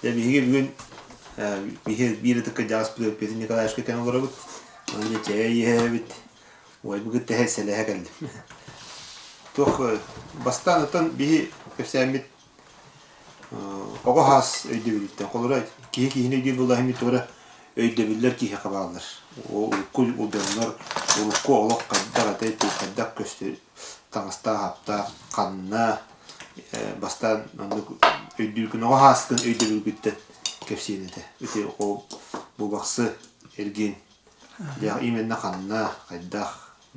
Ya bugün bir tıkka jas bulup bizim Nikolaevski kan olarak önce çeye bit. Vay bugün de hesele geldim. Toch bastan atan bir kefsemit ogo has öyle birlikte. Kolay ki yine diyor vallahi mi tora öyle biller ki hakabalar. O kul udanlar o ko olak kadar kadar göster. Tangsta hafta kanna bastan ödülkün o haskın ödülkütte kefsinete. Öte o bu baksı ergin. Ya imenna kanna kadar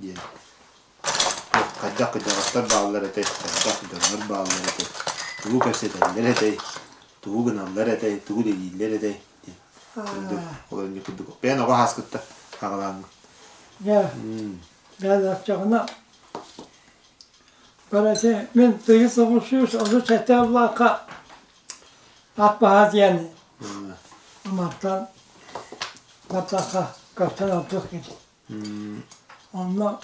diye. Kadar kadar bağlar ete, kadar bağlar ete. Tu kefseten ete, tu gınamlar ete, tu değiller ete. Olan yapıldı. Ben o haskıtta havalan. Ya ben yapacağına böylece ben dıyı soğuşuyoruz, onu çete Allah'a atbahat yani. Amartan mutlaka kaptan aldık gibi. Onunla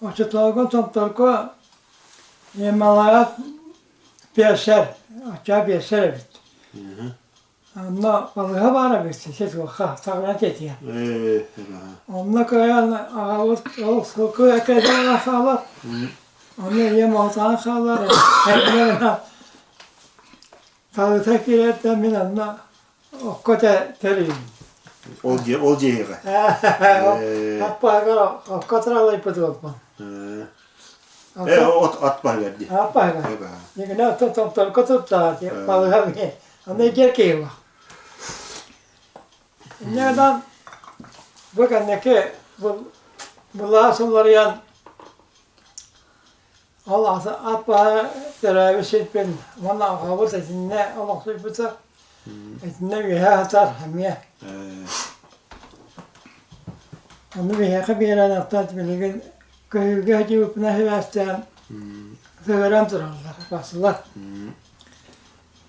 o çıtlağı toplarken yemeğe beşer, aşağı beşer evet. Ama balığa var bir şey yok, sağlam dedi ya. Onunla kayan ağır, o soku ekeden ağır. Onu yemeğe ağır. Heplerine tadı tekrar demin anla o kadar teriyim. Ol cehire. Hatta agora o kadar yapıdı olma. At verdi. Hatta ne kadar tutup da balığa bir. Onda gerçeği var. Nereden bakın ne ki bu lazımları yan Allah'a atbağa teravih ben bana kabul etsinler Allah sübüse etsinler bir hatar hamiye. Onu bir yaka bir yere atlat bilgin köyge cevap ne hevesten severim dururlar basılar.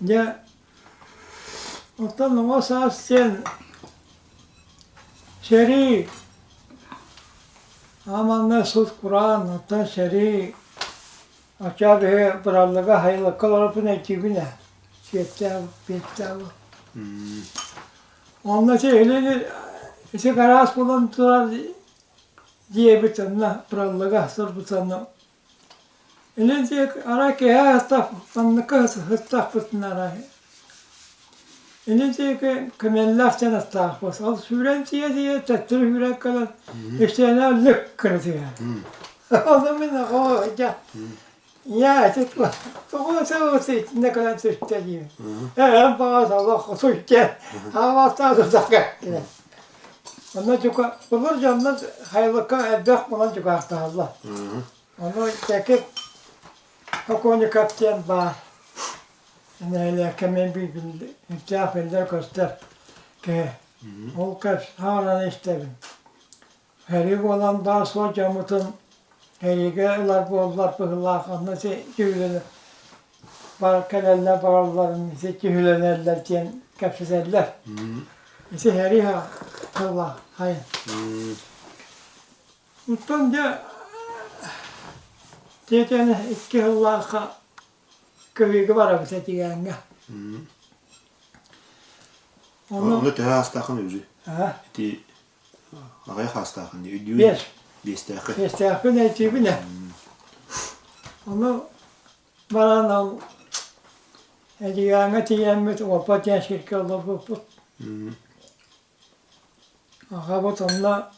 Ya Otan o sen şer'i aman sus Kur'an otan şer'i açabe buralıga hayırlı kalıp ne kibine çekte bitti. Ondan öyle işte karas bulantılar diye bir tane buralıga sır bu tane. Öyle diye ara ki hasta tanıkı hasta fırtınara. İnce ki kemeller sana tahfız. Al süren diye tettir yürek kalan. İşte ne lük kırdı ya. O zaman o ya tutma. O sen ne kadar sütte gibi. Hem bazı Allah sütte. Hava tadı sakar. Ondan çok olur canlar hayırlıka edek falan çok arttı Allah. Onu çekip o konu kapten var. Neyle kemen bir ihtiyaf eder göster ki o kaç hala istedim. Heri olan bazı hocamızın herigeler bollar bıhlar anası cühüler var kaleller varların bizi cühülerler diyen kapsızlar. İşte heri ha Allah hayır. Utanca diyeceğine iki Allah'a köyü var abi setiğenge. Onu te hastakın özü. Ha? Ti ağay hastakın diyor. Beş. Bestakı. Bestakı ne tibi ne? Onu baranın setiğenge tiyemmet o patiyen şirke olur bu. Ağa bu tonla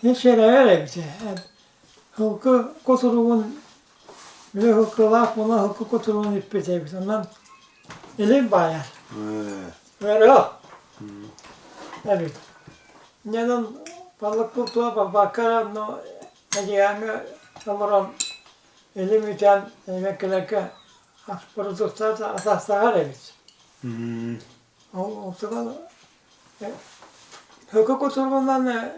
ne şereye öyle bir şey. Hılkı kusuruğun bir hukuklar buna hukuk oturumunu ispatlayabilir. Ondan ilim bayar. Böyle o. Evet. Neden balık kultuğa bakaran o yani sanırım ilim için emeklilerke produktlar da asaslar evet. O zaman hukuk oturumundan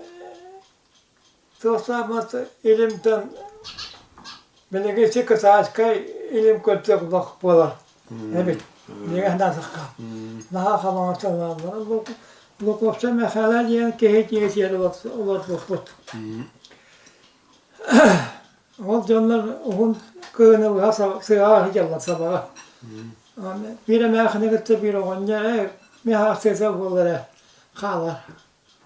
sosyal ilimden belki kısaçka ilim kötü bak bolar. Evet. Niye nasıl kal? Daha kalan çalanlar. Bu kopsa mesela diyen ki hiç yer olur bu. O canlar onun köyüne hasa sığar hiç Allah sabah. Bir mehine gitti bir oğlan ya mi haksıza bollara kalar.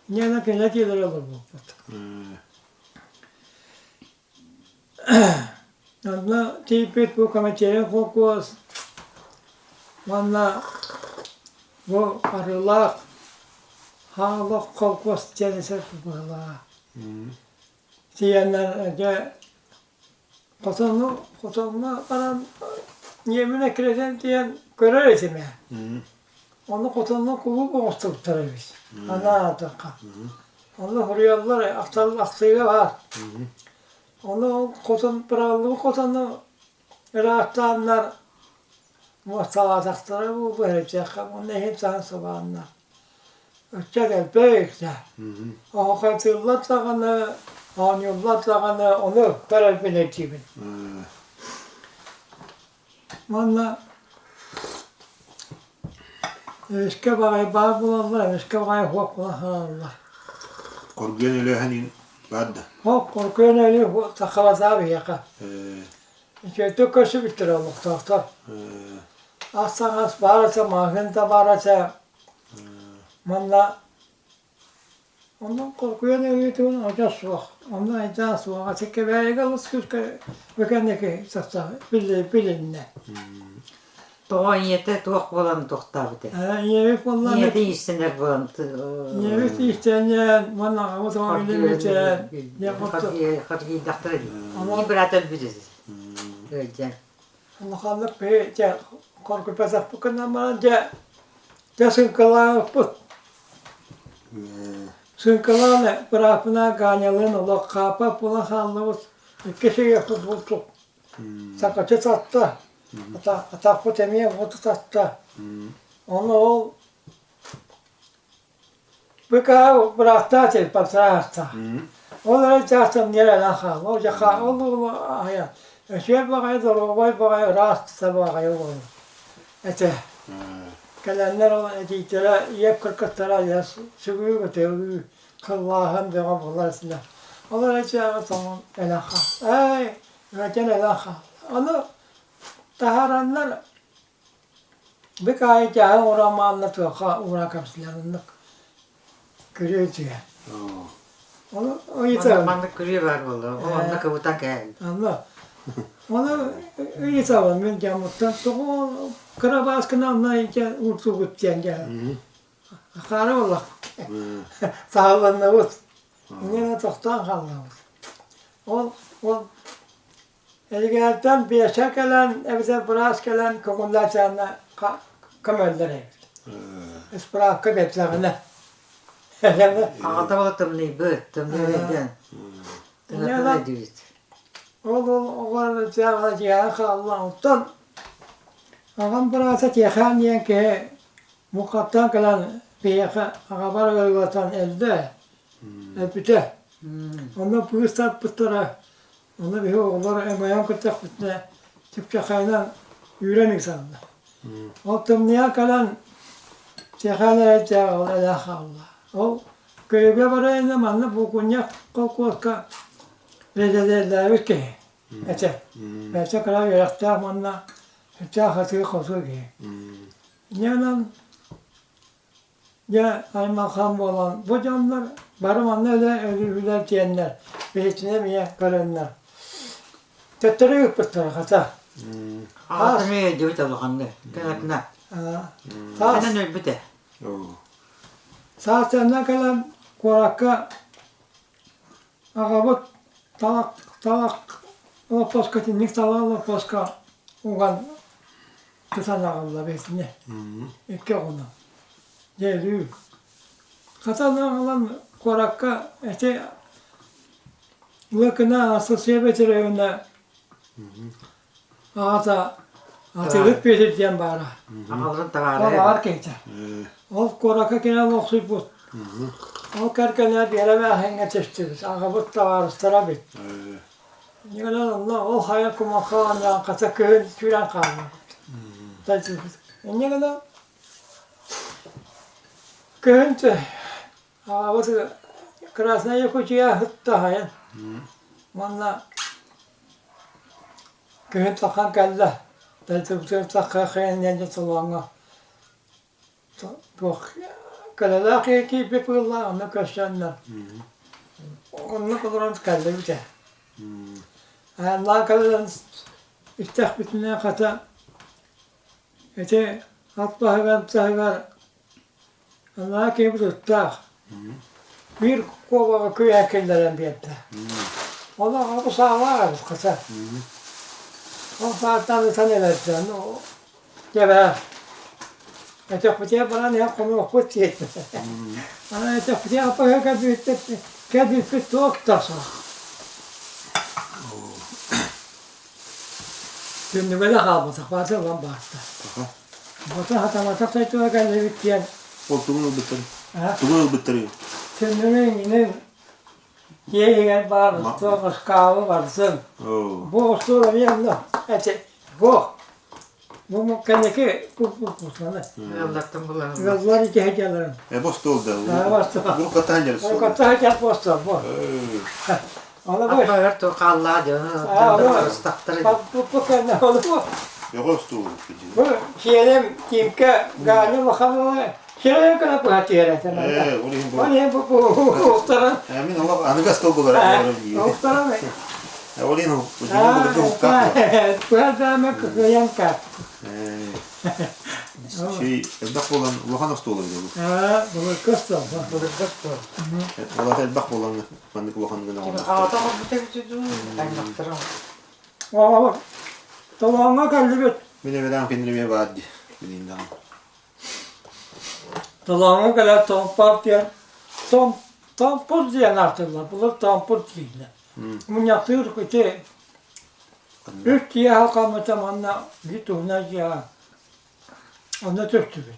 Ne kıyla gelir olur bu. Anla tipet bu kameçeye kokos. Valla bu arılar hala kokos çelese valla. Diyenler de kotonlu bana yemine kireden diyen görer etime. Onu kotonlu kulu boğuşturup tarayız. Ana ataka. Onu hürriyallar aktığı var. Onu koton bırakıldığı kotonlu rahatlanlar muhtavatakları bu verecek. Onu hep sana sabahında. Ötçeden büyükse. O katırlar tağını, anyurlar tağını onu karar bileceğim. Valla eski bakayı bağ bulanlar, eski bakayı hok bulanlar. Korkuyan öyle hani vardı. Hok korkuyan öyle takavaz abi yaka. İşte tükkösü bitir olduk doktor. Aslan as bağırsa, mahkente bağırsa. Valla ondan korkuyan öyle diyorsun, oca soğuk. Ondan ecen soğuk. Açıkça böyle kalırsa küçük bekendeki saksa bilinle. Doğan yete doğuk bolan doktor bir de. Yemek valla Niye değişsinler bolan? yemek isteyen, valla o zaman ilimiten, yapıptı. Hargi doktor değil. Ama- İbrat öldürürüz. Öyle. Allah kallık be, korku pesak bu kadar bana sınkılağı put. Sınkılağı bırakına ganyalın ola kapa pula halımız. İki şey yapıp bulduk. Sakatı sattı. Atak put emiye butu sattı. Onu ol bıkağı bıraktı atır patrağısta. Onları çağırsam nereden kal? O yaka olur hayat. Şey bakayım da robay bakayım rahatsız bakayım olur. Ete. Gelenler olan etikleri yep kırkıtlara yaz. Sıvıyı götürüyor. Allah'ın peygamberlerine. Onları çağırsam elden kal. Ey, ülken elden kal. Onu taharanlar bir kayı çağır uğrama anlatıyor. Uğra kapsılarında. Görüyor diye. Onu o yeter. Mandık kırıyor var valla. O anda kavutak geldi. Anla. Onu iyi tamam ben camuttan sonra kara baskını anlayınca urtu gideceğim gel. Karı ola. Sağlığına ut. Yine toktan kaldı. O elgerden bir şakalan evde biraz gelen kokunlar canına kameller. Espra kabetlerine. Ağda bala tımlıyı böt. Tımlıyı öyle. Tımlıyı diyoruz. Oğlan çağırdı ya Allah'tan. Ağam burası tekan diyen ki mukattan kalan peyaka ağabar gölgatan elde. Elbette. Onda püstat püstara. Onda bir oğulları emayan kırtak püstne. Tüpçe kaynan yüren insandı. O tımlıya kalan tekanlara çağırdı Allah Allah. O köyge barayında manlı bu kunyak kalkoska reddederler ki. Ete. Belki kadar yarakta manla hıça hatı kosu ki. Yanan ya aymakam olan bu canlar barımanla öyle ölüler diyenler. Beytine miye kalanlar. Tettere yıkpıtlar hata. Ağda mı diyor tabakanlı. Kanatına. Kanan ölbüte. Saatlerine kalan korakka ağabot talak o poska tinnik talak poska ugan tutan ağabla besine. İki onu. Geliyor. Katan ağalan korakka işte lıkına asosiye betireyinde ağata atılık betireceğim bana. Ağalın O tavarı. var keyte. O korakka kena loksuy bu. O kerkeler bir yere henge çeşitlidir. Ağabot da var, starabit. Yine Allah o hayal kuma kalan ya kata köyün süren kalan. Tabii. Ne kadar köyün ağabot krasnaya koçuya hıtta hayal. Valla köyün takan geldi. Dayı takka kayınca tolağına. Bak, kalalar ki bir pırla onu kaşanlar. Onu kuduran kaldı bir de. Allah kalan İftah bütüne kata. Ete atbahıgan tahıgar. Allah ki bir tuttak. Bir kova köy erkenlerin bir ette. Allah bu sağlar kasa. O saatten de tanıyorlar. O geber. Ete kutuya bana ne yapımı okut yetmez. Ana ete kutuya yapaya kadar bir tok tasa. Şimdi böyle kalmadık. Batı lan battı. Batı hatamatak saytığa geldi bittiyen. O tuğunu bitir. Ha? Tuğunu bitiriyor. Şimdi yine yeğen var, toğuz kahve varsın. Oo. Bu usulü bir yandan. Ete, bu. Bu kendiki bu sana. Allah'tan bulalım. Yazılar iki hecelerim. Bost oldu. Ha, bastı. Bu katan yarısı O oldu. kadar hekel posta bu. Ona bu. Apa tu Allah canım. Ha, Döndür bu. ıstaktırı. Bak bu kendi oldu bu. Yok oldu. Bu şeylerim kimke gani bakalım. Şuraya kadar bu hatiye resmen. Orayın bu. Hani bu uhtara. Emin Allah anıgas toldu olarak. Uhtara mı? Orayın bu. Bu kapı. Bu adamı kıyan kap. Şey, elbak olan Lohan hasta olabilir bu. Ha, bu kıstı. Allah elbak olan bandık Lohan'ın gına olmaz. Ağda mı bu tevcüdü? Kaynaktırım. Valla bak. Dolağına kaldı bir. Beni veren kendime vaadi. Bileyim daha. Dolağına kadar tompar diye. Tompur diye nartırlar. Bunlar tompur diyorlar. Bunun yaptığı ki üç diye halkamı zamanla git ona diye. Onda töktü bir.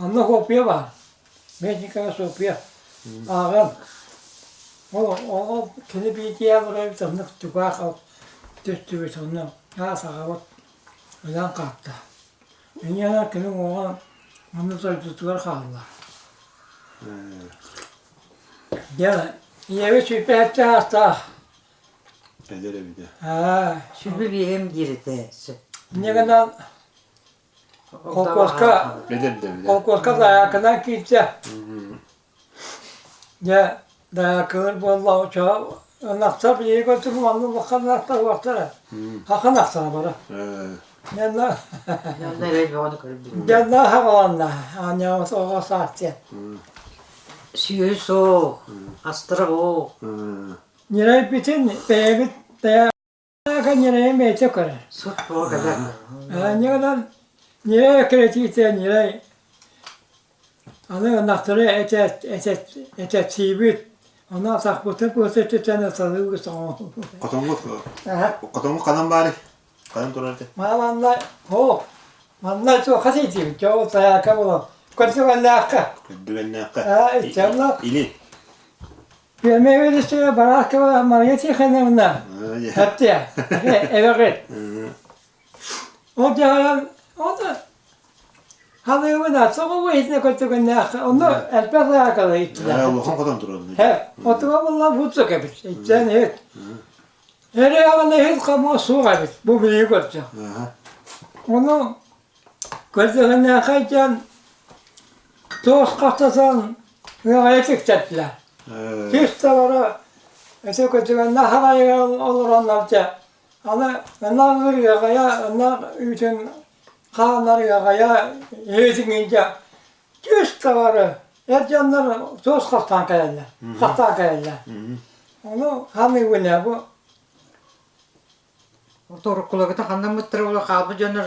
Onda kopya var. Meksika'ya kopya. Ağam. O kendi bir diye buraya bir tanık tükak al. Töktü bir tanık. Ha sağabat. Ölen kalktı. Dünyada kimin oğlan onu da tutuyor kaldılar. Ya, yeve süper etti hasta. Eder bir de. Ha, Şimdi bir hem girdi. ne kadar kolkoska, Eder de bir de. kolkoska dayakından gitti. Ya, dayakını bolla uçağı, naksa bir yere götürüm, anlı bakan naksa baktara. Hakan naksana bana. Yanına, Nereye bir onu kırıp yanına havalanla. Anne o saatte. Suyu soğuk. Astıra o. Nereye bütün, beyabit, dayakan nereye meyte koyar. Süt bu kadar. Ne kadar, nereye kreativite, nereye Ana naktırı etet sibit. Ona sakbutun bu seçeceğine sadığı sana. Katonluk. Katonluk kalan bari. Kalan durardı. Malanda Manlar çok hasiyeti. Çok sayaka bulan. Kötü vallaka. Güvenli hakka. Ha, inşallah. İli. Bir meyve işte baraka var. Mariyeti kanımında. Hepti ya. Evet. O da Hanımı da sonra bu izne kötü vallaka. Onu elbette alakalı ittiler. Allah'ın kadar durardı. He, otuğa bunlar buçuk yapmış. İçten evet. Her yağında hiç kamu su yapmış. Bu büyük olacak. Onu gözlerine yakayken toz kahtasan yağaya çıkacaklar. Hiç de var o kötü ne havaya olur onlarca. Ama onlar yağaya, onlar bütün kanlar yağaya yezince hiç de var. Her canlar toz kahtan kayarlar. Kahtan kayarlar. Onu hangi güne bu? Doğru kulağı da kandan mıttırı ola kabı canır.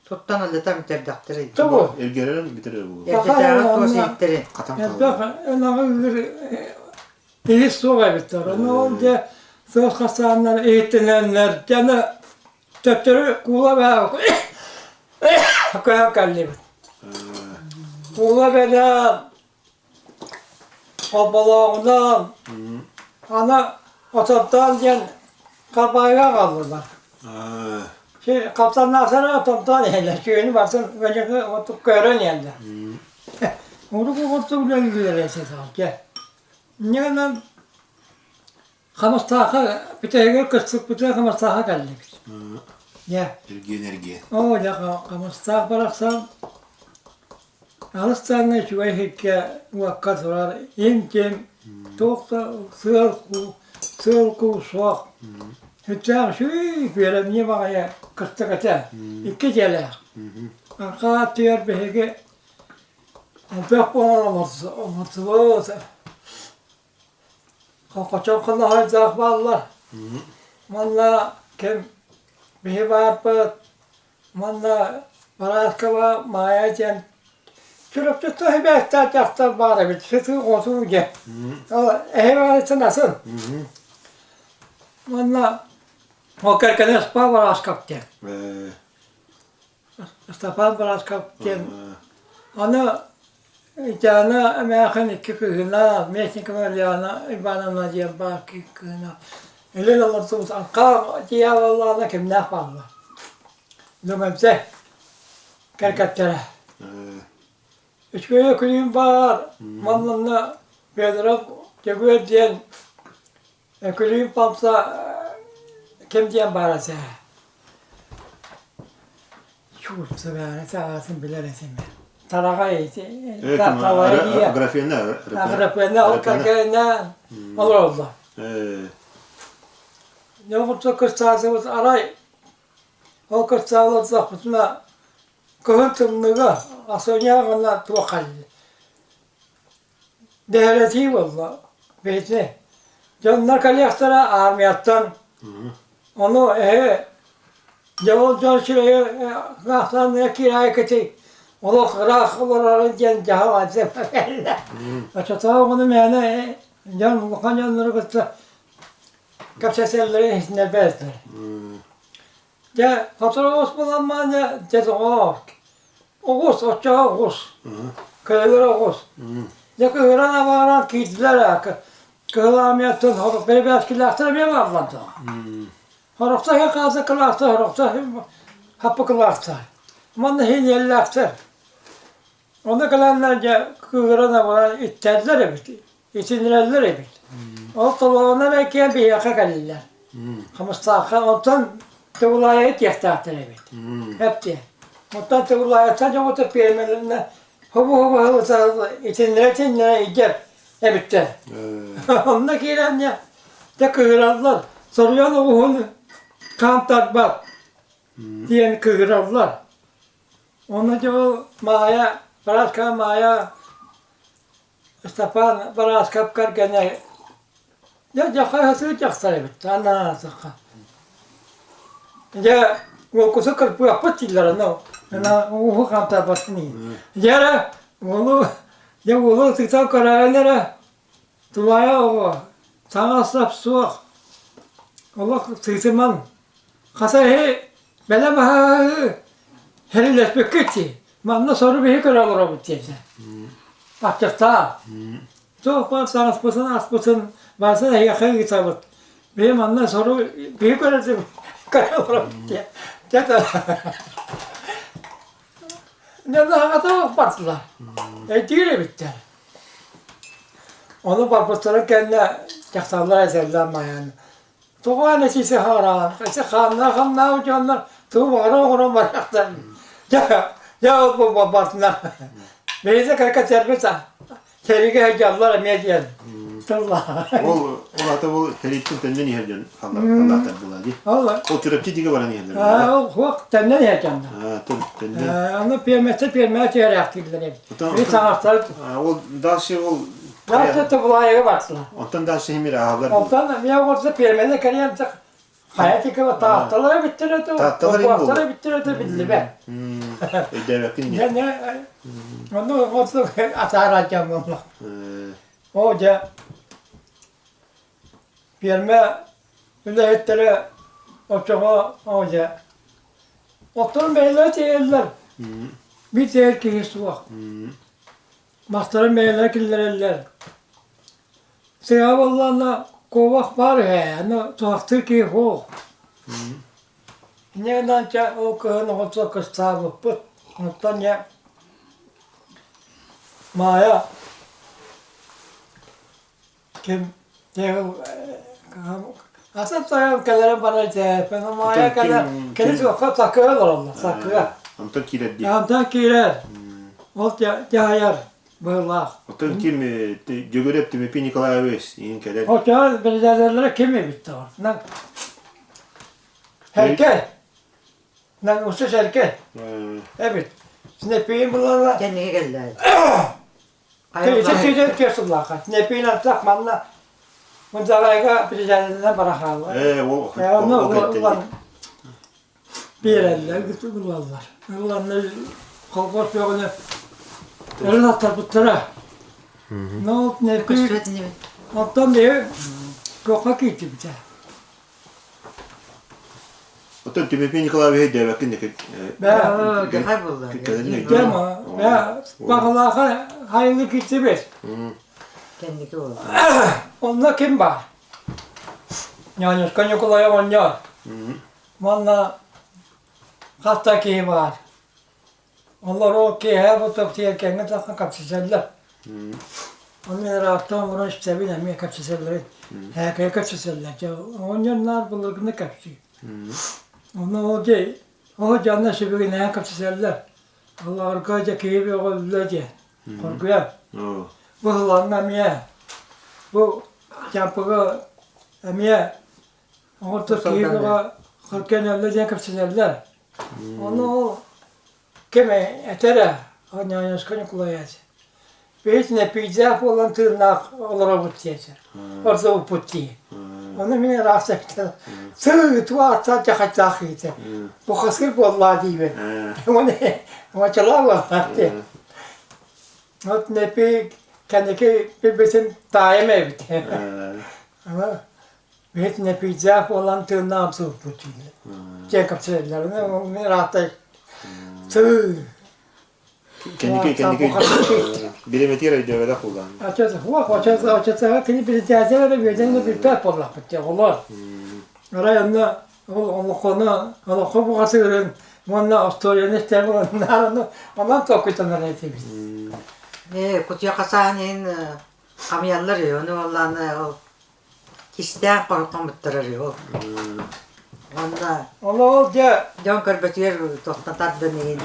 Tuttan aldı tam terdaktırı. Tabu. Evgelerim bitirir bu. Evde taraf tuğası ittirir. Katan Yani kaldı. bak, onları iyi su kaybettiler. Onu olunca toz kahtanlar eğitinenler, canı tötürü kula ve koyan kalli. Kula bela Kabalağından ana otoptan gel kapaya kaldılar. Kaptanlar sonra otoptan yerler. Köyünü baksın önce otup gören yerler. Onu bu otup geldiler esas al gel. Ne kadar Hamas taha bir tane kısık bir tane Hamas taha geldi. Ya. Enerji. O ya kamustak bıraksam Alıştığında şu hekke vakit var. İmkim tokta sığır ku soğuk. Hüccam şu böyle niye bakaya kırtık ete. İki gelek. Arka tüyer behege. Bek bana mutlu. Kaçak kala hayzak vallar. Valla kim bihi varpıt. Valla baraskava maya cem. Çırpçı tahibi ehtar çaktar bari bir çıtı olsun ge. Eyvallah nasıl? Valla o kerkene spa var az kapten. Stapan var az kapten. Onu cana mekan iki kızına, mekan kızına, ibanana diye baki kızına. Öyle olursa anka diye vallahi kim ne yapalım? Lumemse kerketlere. Üç köye köyüm var. Manlanla bedrak cebir diyen köyüm pamsa kim diyen barası. Çok sever, sağasın bilir esim. Tarağa eti, tavaya diye. Grafiyende. Grafiyende, o kerkene olur oldu. Ne olursa kız sağsımız aray. O kız sağlığı zahmetine kıhıntımlığı asonyağına tuvakalli. Devleti valla. Beytine. Canlar kalyaktara armiyattan. Onu Cevol John şuraya kahtanlığa kiraya kaçay. Onu kırak olarak gen cahavat seferler. Açatağı onu meyane can bakan canları kıtsa kapseselleri hisne bezler. Ya fatura osmanlanma ya dedi o. Oğuz, ocağı Oğuz. Köyler Oğuz. Ya köylerine varan kiydiler. Köyleramiyatın horuk beri bir eskilerse bir varlandı. Horukta ya kazı kılarsa, horukta hapı kılarsa. Aman da hilyellerse. Onu kılanlarca köylerine varan itterler ebit. İtinirler ebit. O kulağına belki bir yaka kalırlar. Kamıştaka ondan tevlaya ihtiyaçlar ebit. Hep diye. Ondan tevlaya sadece o da peymelerine hubu itinlere icap ebitte. Onda kiren ya. De kıyırarlar. Soruyor onu kantar bak. Diyen kıyırarlar. Ondan o maya, baraska maya Stepan baraska kargene ya jakay hasıl jaksar ebitte. Anna sakka. Ya o kusu kırpı yapıp çiller no. Na o kantar basni. Ya onu ya onu tıktan kararlara tulaya o. Sana sap suak. Allah tıktıman. Kasa he bela maha heriles bekçi. Manna soru bir karalar o bitse. Akçata. Çok var sana aspasın varsa da yakın kitabı. Benim anna soru bir karalar o bitse. Jata. Ne daha hata patlar. Değil bitti. Onu barbatlara kendine yaksanlar eserler yani. Tuğan esisi haram. Esi kanlar ucanlar. Tuğara oğran baraklar. Ya bu barbatlar. Beyze karka serbesta. Kerike heyecanlar emniyetiyen. Allah. O hatta o herifin tenden yerden Allah'tan buladı. Allah. O türepçi dige var yerden. O huk tenden heyecanlar. Tenden. Onu piyemete yaraktıklar hep. Bir sanatlar. O daha şey o. Nasıl tıbılaya baktılar. Ondan daha şey mi rahatlar. Ondan ya orada piyemete kariyatacak. Hayatı ki tahtaları bittirirdi. Tahtaları bittirirdi bildi be. Devletin Ya ne? Onu atar açacağım onu. Hoca piyeme ülahitleri oçağa hoca. Oturun beyler değiller. Bir değil ki hiç var. Mahtarın beyler killer. Seyab Allah'la kovak var ya, no tuhaktır ki ho. Neden ki o köyün olsa kıstabı bu, ondan ya maya kim diyor Asıl sayam kelere bana de. Ben ama ya Otan keler. kim- Keler kim- çok takıyorlar onlar. Sakıyor. Ondan kiret diye. Yamdan kirer. Ol cahayar. Bırlak. Otan kim gögöretti mi Pi Nikolaevich in kadar. O cahayar belediyelerine kimi bitti var. Lan. Herke. Lan usta herke. Evet. Nepiyin bunlarla. Kendine geldi. Teyze teyze kesullah. Nepiyin atsak manla. Bunlarga belediyelerine bırakarlar. O Ya onu o ulan kadar. bir eller götürürler. Ulan kalkıp böyle el atar butlara. Ne oldu ne Kuş bir suratını alttan diye koka gitti bir tane. Otan tüm Pi Nikolaevich de bakın ne Ben kayboldu. gittim ama ben bakılağa hayırlı gitti biz. Kendiki oldu. Onda kim var? Yani kanyukulaya oynuyor. Valla hafta ki var. Onlar o ki her bu top diye kendine takın kapsızlar. Onlar rahattan bunu işte bilemiyor kapsızlar. Her kapsızlar. Onlar bulurgun kapsız. Onu o ki o canlı şüpheli ne kapsızlar. Allah arkaca keyif yok diye. Korkuyor. Bu hılanla miye. Bu campıga miye. Orta keyif yok. Korkuyan öyle diye kapsızlar. Onu kime etere, anneannes kanı kulayacak. Hiç ne pizza olan tırnak olarak butiyacak. Orada o puti. Onu beni rahatsız etti. Sığ tuğa atacak hatta hıydı. Bu kasır vallahi değil ben. Onu çalar vallahi. Ot ne pi kendiki bir besin daim evdi. Ama hiç ne pizza olan tırnağım sığ puti. Cekap söylerler. Onu rahatsız. Sığ. Kendi bilimetire de öyle kullan. Açıkçası kendi bir tezere ve bir bir pek parlak bitti. Allah. Arayanda Allah bu kasırın bana Avustralya'nın isteğinden ondan tokutanlar etmiş. Kutuya kasanın kamyonlar ya, onu vallahi kişiden korkan bitirir o. Onda Allah olca can körbetiyor tohtatar da neydi.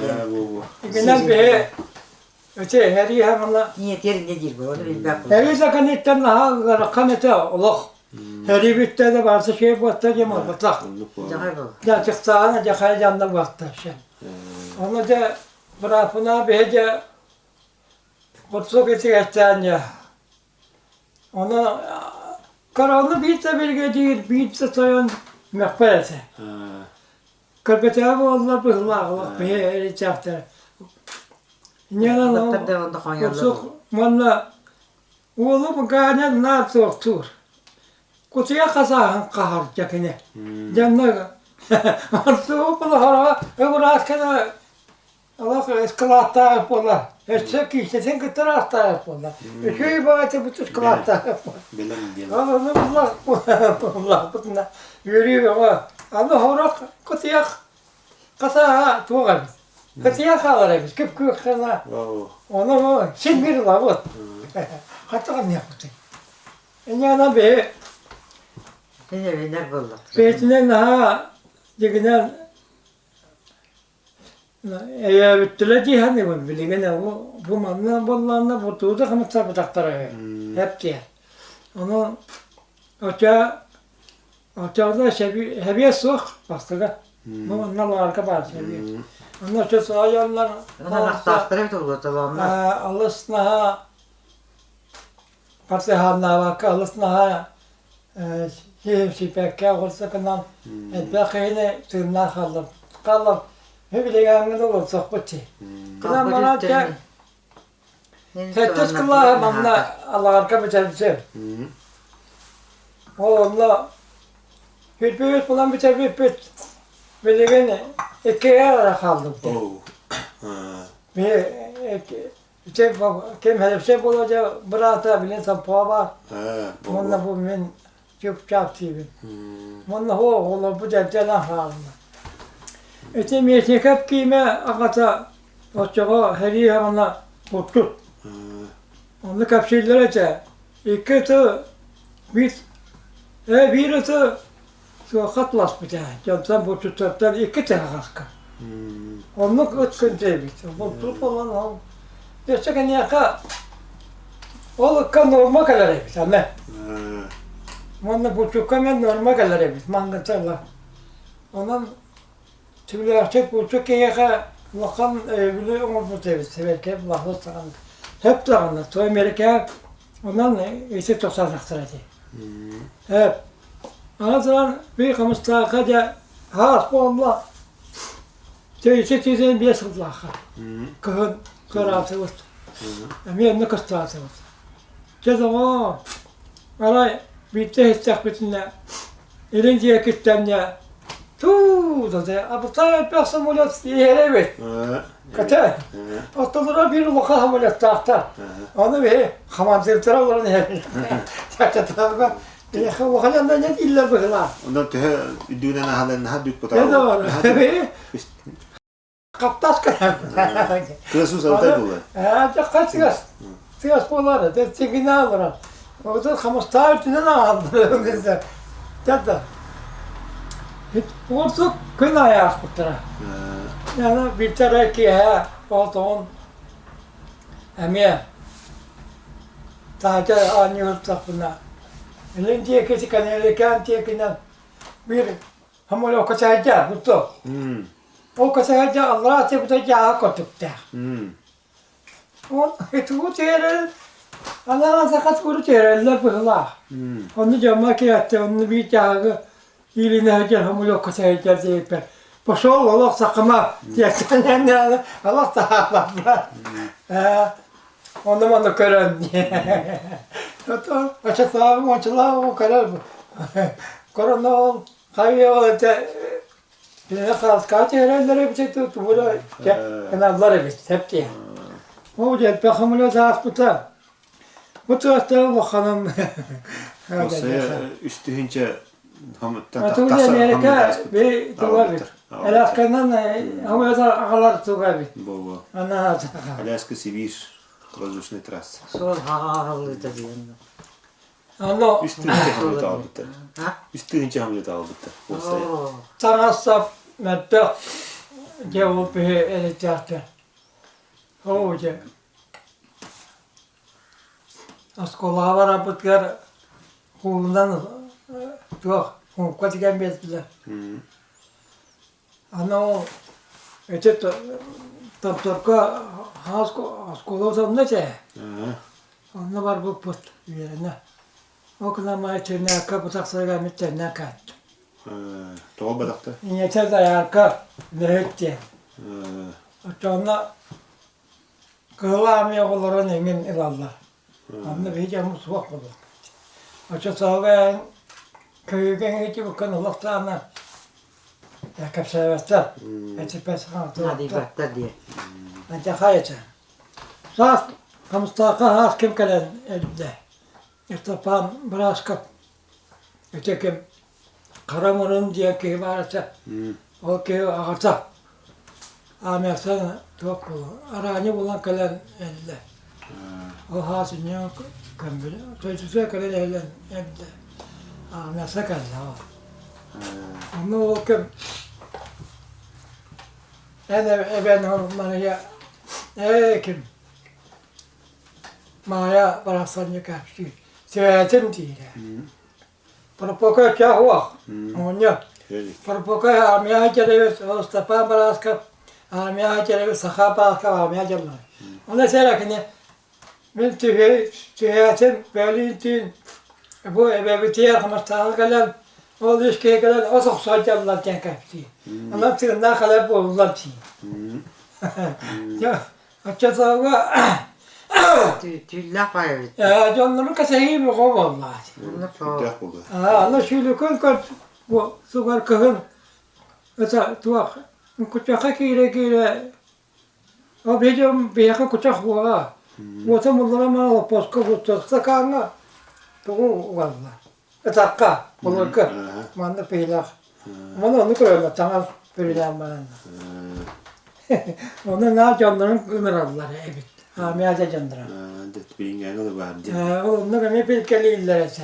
günden bir öte her yer Allah. Niyet yeri nedir bu? Onu bilmem. Her yer zaten ha kanete Allah. Her bitti de varsa şey bu hatta cemal batlak. Cahil bu. Ya çıksa cahil candan baktı şey. Onu da bırakına bece kutsuk etiketten ya. Onu karanlık bir de bir gece bir de soyun mekberesi. Köpete abi onlar bıhlar bir çaftır. Yalan Doktor da onda kanyalar. kutsuk manla oğlum gane nar doktor. Kutuya kazan kahar jakine. Canna artık o hara öbür askere Allah eskalata yapıyorlar. Eski işte sen gittin hasta yapıyorlar. Şey bağırtı bütün eskalata yapıyorlar. Belem diyelim. Allah buna yürüyor ama Allah horak kutuya kasa tuğal. Kutuya kalır biz küp küp kana. Onu şimdi bir lavut. Hatta ne yaptı? Yani be Ne buldu? Beytinden daha diğinden eğer bittiler ki hani bu bilgine bu manna bollanla bu tuğda kamıtsa bıçakları hep diye. Onu ocağı hebiye sok bastıga. Bu onlar arka var hebiye. Onlar çok ayarlar. Ona naktahtırı bir oldu onlar. Allah'ına partihanna vaka Allah'ına şey pekka olsa kanam. Bakayım tırnak aldım. Kaldım. Hepilegen de olur sohbeti. Kanam bana ki Hettis kılağı bana Allah arka biçerisi. Oğlumla hütbüyüz bulan biçer bilegen iki yere kaldım. Bir şey kim hedefse bulacak bırata bilen sapığa var. Onunla bu men çok çaptıyım. Onunla oğlu bu dertlerden halinde. Etim yetekap kime akata oçağa heri hamla mutlu. Onu kapşillere çe. İki tı bir tı katlas bir tane. Cansan bu tutardan 2 tane kaskı. Onu ötküntü bitti. Bu tutup olan o. Destek en yaka. O kan normal kadar evet. Ama. Onunla bu çok hemen normal kadar evet. Mangatarlar. Onun tümle artık bu çok yaka. Bakan bile onu bu tabi severken bahset sana. Hep de anlat. Toy Amerika ondan ise çok sağlıklı. Hep. Anlatılan bir kamışta kaca has bomba. Teyze teyzenin bir sıkıntı. Kıhın kıratı var. Eminim ne kıstası var. Cezama aray bitti hissak bitinle. Elinciye kitlenle. Tuuu da abi tayyip yapsam olat yere bit. Kata. Atıldıra bir vaka hamulat tahta. Onu bir hamanzırtıra olan yer. Çatatağa. Ya vakayanda ne illa bıhla. Ondan tühe düğüne nahadan naha dük Ne butağı. de var? Kaptas kadar. Kılasız altay bulu. Kaç tıkas. Tıkas bolar. De tekini alır. O da kamışta ütünden alır. Bizde. Cadı. Orta kın ayağı kutura. Yani bir tane ki ha. Olton. Emiye. Taca anıyor tapına. Elinciye kesi kanalikan tiyekinden bir hamur o kaçaca buto. O kaçaca Allah teputa jaha kotukta. O etu tere Allah sakat kuru tere la bıhla. Onu cama ki yattı onu bir jaha iline hacer hamur o kaçaca diyekler. Başol Allah sakama diyekten yani Allah sağlar. Ondan onu kören. Hatta aşağı maçlar o kadar. Korona kayıyor da ne kadar kaç yerlere bir şey tuttu burada kanallara bir hep diye. O jet bakımlı da hospital. Bu tarafta bakalım. Osaya üstü hince Atölye Amerika bir tuvalet. Alaska'dan havada ağlar tuvalet. Baba. Ana. Alaska Sibir. Воздушный трасса. Sol hağlı da diyorlar. Ano Üstü hince hamlet aldıktı. Ha? Üstü hince hamlet aldıktı. Osaya. Oo. tanasap mettök cevap edecekti. Hoca. Askola var apıtkar kulundan çok kaçıgan bezdiler. Ano etet taptorka askola olsam ne şey? Onda var bu put yerine. Okula maçına kapıtak sarıga mitlerine kaçtı. Doğal badakta. Yeter de arka nehette. Sonra kılamıyor onların emin ilallah. Anne bir camı soğuk oldu. Açı sağlayan köygen geçip bakın Allah Teala. Yakıp severler. Etipes Hadi hatı. baktı diye. Ancak hayatı. Saat kamustaka has kim kalen elde. İşte pan biraz kap. Ötekim Karaman'ın diye ki varsa o ki ağırsa. Ahmet'ten çok bulu. Arani bulan kalen elde. O hasınya kambili. Sözüse kalen elde. Ahmet'e kaldı o. Ama o kim? Ben onları ya kim? Maya bıraksan yıkamıştı. Söyledim diye. Пропока чахуах. Оня. Пропока армия gelevs Остапан Baraskap. Armia gelevs Sahabaska armia gelevs. Ona serakne ben tühetim Berlin'in bu ebevitiye kamastal kalan o ilişkiye kalan o çok sadece tenkapti. Ama tırnak kadar buldular ki. Ya açıkçası Tüllah var. ya canlarım kasayı mı o vallahi. Güzel buldu. Allah şöyle kon bu sugar kahın. Ata tuak. Kucak kire. O bejom beyaka kucak huwa. Bu tamullara ma posko bu sakanga. Tu valla. Ata bulurka. Manda peylak. Mana onu koyma tamam peylak bana. Ona ne canlarım ömür aldılar evet. Hamiyaca candıra. Det blir inga gånger varmt. Onlar ne pelkeli illere se.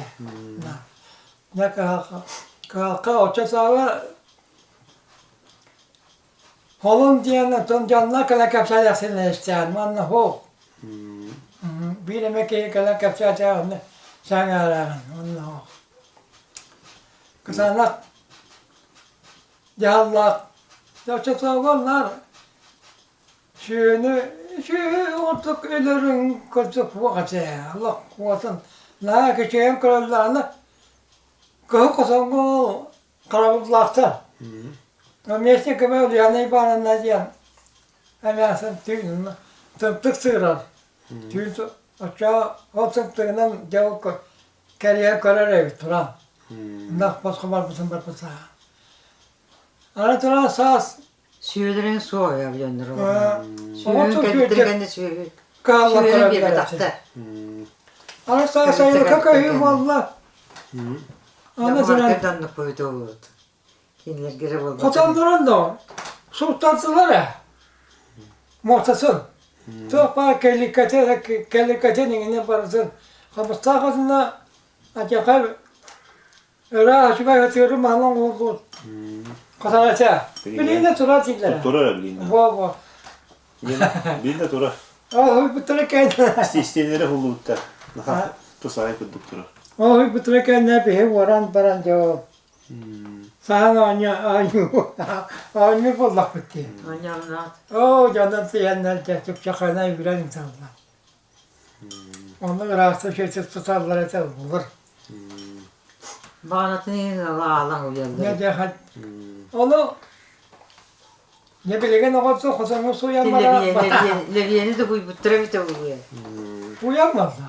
Ne kaha Kalka oça sağa Holun diyen ton canına kala kapsayasın isteyen manna ho. Bir emek kala kapsayacağım sen aran manna ho. Kısanak Yallah oça sağlar şu ortak ölürün koçuk vakti Allah kuatın la geçeyim krallarını kıh kosango karabıklakta. Mesle kıvı yani bana ne diyen hemen tüyün tıptık sığırar. Tüyün aşağı o tıptığından cevap kariyer karar evi turan. Nak başka var mısın barpasa. Ana turan sağız. Süyülerin soğuyor biliyordur o. Ama Süyün çok kendileri süyü. Kağla Süyün karar bir verir. betakta. Ana sağ sayılı kakayı valla. Ana Ana turan. marketten de koydu o. Kimler girip olmadı. Kotandıran da var. Sultansılar ya. Muhtasın. Topa kelikate ne parasın. Kamusta kazında acaba öyle açık atıyorum anlam oldu. Kazanaca. Birinde tura değiller. Turar bilin. Bu. Bilin turar. Oh bu tura kendine. İsteyenlere hulutta. Tu sahip doktora. Oh bu tura kendine bir varan paran cevap. Sana anne bollak bitti. Anyamla. Oh canım siyenler çok çakana yürüyen insanlar. Onlar rahatsız şeysiz tutarlar ete olur. Bağlatını yine Allah Ne uyardı. cehat. Onu ne bilegen olursa kosanı su yanmara. Leviyeni de bu travite oluyor. Uyanmazlar.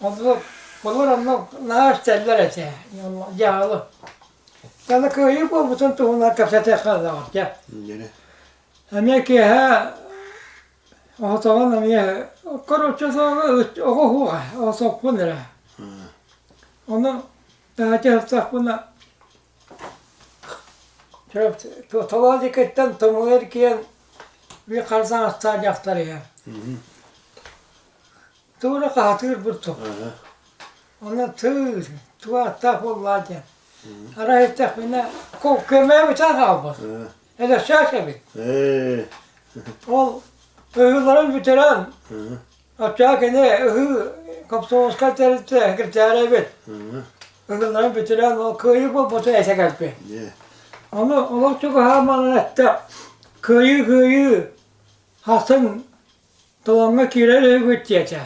Onu olur ama naaş teller ete. Yağlı. Yani köyü bu bütün tohumlar kapsete kaldı var ya. Yine. Ama ki ha o zaman ama ya karoça sonra o huwa o sokpunra. Onu daha çarpsak buna. Çarp tavacı ketten tomular kiyen bir karsan atacaklar ya. Tuğra kahatır burtu. Ona tığ tuğa tap ollaca. Ara ettik bina kömeye bir tane kaldı. Hele şaşa bir. Ol öğülerin bitiren. Aşağı kene öğü kapsamız kalterite kriterye bir. Öğülerin bitiren o köyü bu botu ese kalpi. Ama olur çok hamanın etti. Köyü hasın dolanga kirer öğü gidecek.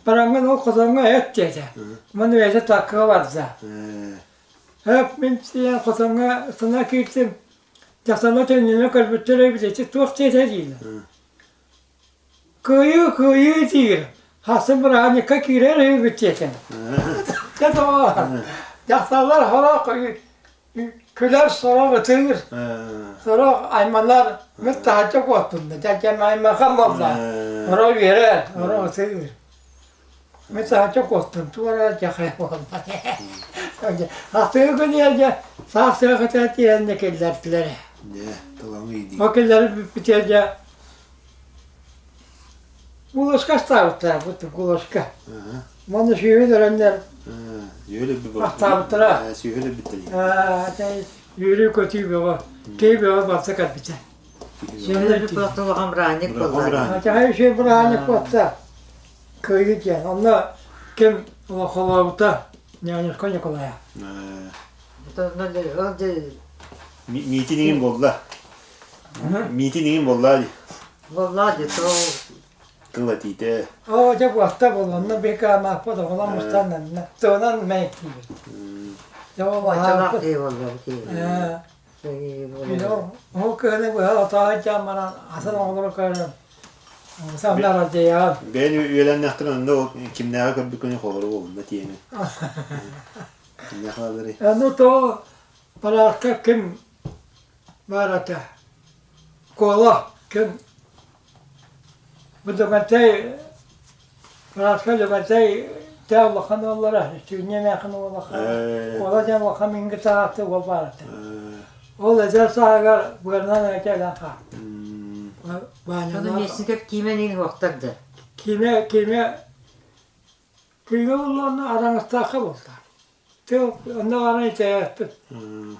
Paramın o kazanma et diyecek. Bana öyle takı varsa. Hep ben diyen kazanma sana gittim. Yaşama kendime kalbettere bilecek. Çok tete değil. Köyü değil. Hasım bırağını kakirer öğü gidecek. Ya tamam. Yaşlarlar hala küler sonra batır. Sonra aymanlar müttahacı korktuğunda. Derken aymakam valla. Sonra verer. Sonra batır. Müttahacı korktum. Sonra cakaya valla. Haftığı gün yerce sağ kadar diyenle kellerdiler. Tamam iyiydi. O kelleri biterce Kuloşka stavutlar bu kuloşka. Bana şöyle dörenler. Öyle bir bak. Haftalıklara. Şöyle bitti. Yürü kötü bir var. Keyif bir var baksa kalbice. Şöyle bir baktı bakalım ranik oldu. Her şey buraya koysa. Köylüken. Onlar kim o kalavuta. Yani konya kolaya. Meetingin bolla. Meetingin bolla. Vallahi de to. Kıvatıydı. O da bu hafta bulanlar bir kadar mahvoda olan mustanlarına. Doğudan mektibi. Açalak diye vallahi ki. O köyde bu hata camlara asıl olur köyde. Sanlar ya. Ben üyelen nahtıran o kimler kadar bir konu olur o ne diyeyim. Ne kadar. Yani to para kim var ata. Kola kim bu da batay para batay devlet kanallara dünya yakın olan kola devlet kamin gitahtı o var. O da zasagar buradan gelen ha. Şunu yesin hep kimenin vaktardı. Kime olanlar aranızda kalırlar. Ondan sonra ite Hmm.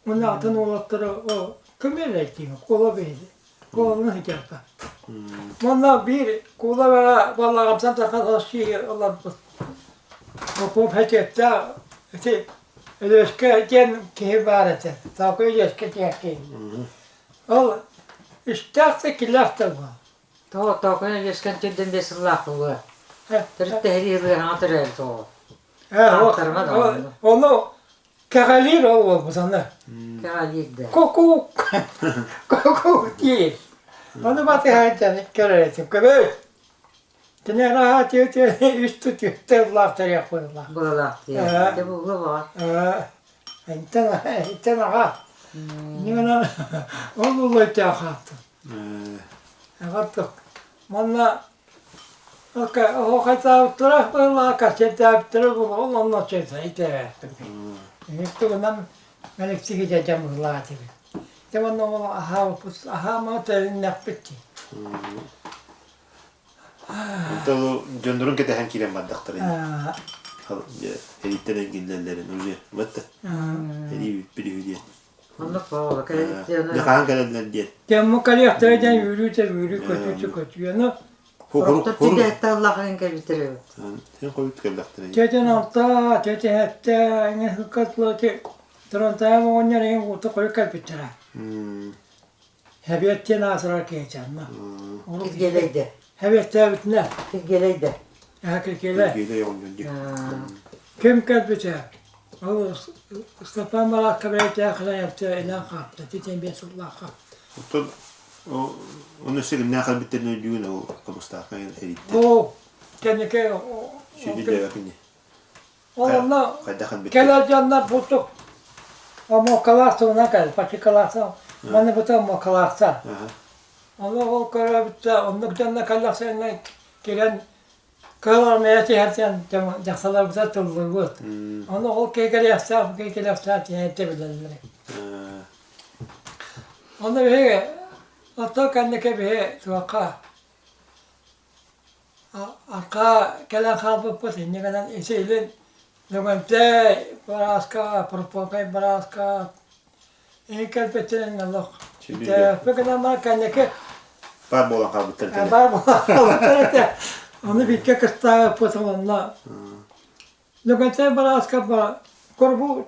onun altın oğlatları o kömürleydi, kola beydi. Kolunu hikârda. Valla bir kola ve valla kapsan takan şey Allah bu hekette öleşke gen kibarete. Takı öleşke ki. Al işte kilafta bu. Toqoyna yesken tüdden besirlaq bu. Tırıtta heriyle hatırel to. Tartırma da onu. Onu kagalir o bu sana. Kaligde. Koku. Koku değil. Onu batı hayatını görelim. Köpek. Tine rahat yöte üst tutuyor. Tevlaklar yapıyorlar. Bulaq diye. De bu var. İnten ağa. Nina onu loyta hattı. Hattı. Manla o kata taraf la kaçta taraf onunla çeyse ite. İşte bundan melek çıkacağım lazım. Tamam o aha mata nakpetti. Tabii döndürün ki de hem kilen maddaktır. Elitten gillerlerin öyle. Battı. Eli bir diye. Onluk var. Ne kan kadar diye. Temmo kaliyahtardan yürü kötü. Yani Korktu tüde hatta Allah'ın gelbitiriyor. Sen koyup geldaktır. teten alta, tete hatta ne hıkkatlı ki Trontaya mı onların kutu koyu kalbittire. Hebiyetten asrar geçen. Kız geleydi. Hebiyette bitne. Kız geleydi. Hakikile. Türkiye'de yok önce. Kim kalbitte? O Mustafa Malak kabrayete akla yaptı. İlan kalktı. Teten besullah kalktı. Onu selim ne kadar bittiğini düğün o Mustafa elitte. O kendike Şimdi de bakın. Onunla Kaydakan bitti. keler canlar bulduk. Ama kalarsa ona kadar. Paçı kalarsa. Bana bu tam kalarsa. Allah o karar bitti. Ondan canına kalarsa eline gelen kalarmaya çekersen yaksalar bize tutulur. Onu o kekele yapsa, bu kekele yapsa çeyette bilirler. Onu bir hatta kendike bir tuaka. Arka gelen kalbı bu senin kadar eseylin. Levante baraska, propokay baraska. Kalbetinin Allah. Peki ama kendike Var bolan kalbitter. var mı? Onu bir kez kısta potalanla. Levante baraska var. Korbu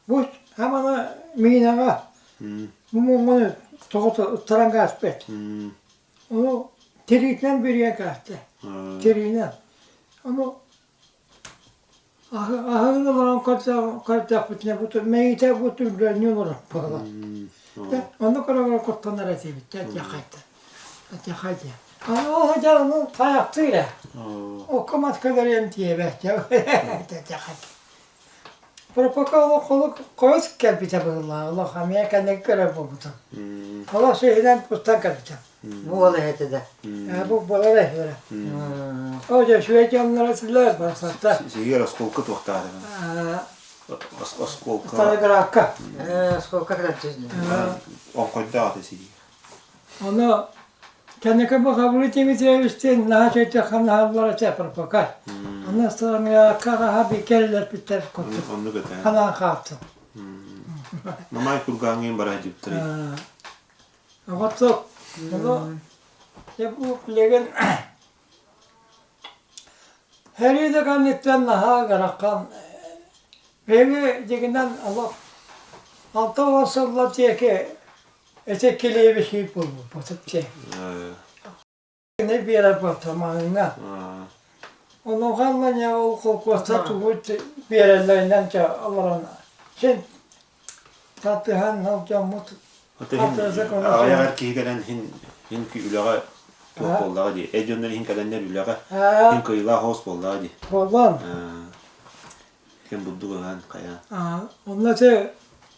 bu hemen minava. Bunu toğut taranga aspet. Onu terikten bir yer kaçtı. Terikten. Onu ahını olan karta bütüne bu meyite bu tür ne olur falan. Onu kadar kurtanlar etti. Yakaydı. Yakaydı. Ama o hocanın ayaktıyla. Okumat kadar yemtiye belki. Yakaydı. Propaganda kolu koyuz kalbite bu Allah Amerika ne kadar bu buton. Allah şeyden pustan kalbite. Bu ola heti de. Bu böyle böyle. Hoca şu heyecanlara siler başlattı. Sigar askolka tohtarı. Askolka. Sana bırakka. Skolka kadar çizdi. On koyda atesi. Onu kendine bu kabul ettiğimizde daha çok yakın hallara çarpar bakar. Ondan sonra ya kara bir kereler biter kutu. Onu götür. Kalan kalktı. Mamay kurgangın bara ciptri. Ama çok. Onu ya bu bilegen her yerde kanıttan daha garakan. Benim dikinden Allah altı olsa diye ki etekliğe bir şey buldu. Basitçe. Ne bir yere baktamağına. Onun kanla ya o koksa tuğut bir yerlerinden ki Allah'ın. Sen tatlıhan alacağım mut. Ayağa ki gelen hin ki ülaga boldağı di. Ejonlar hin kalenler ülaga. Hin kıyla hoş boldağı di. Boldan. Kim buddu lan kaya. Onlar se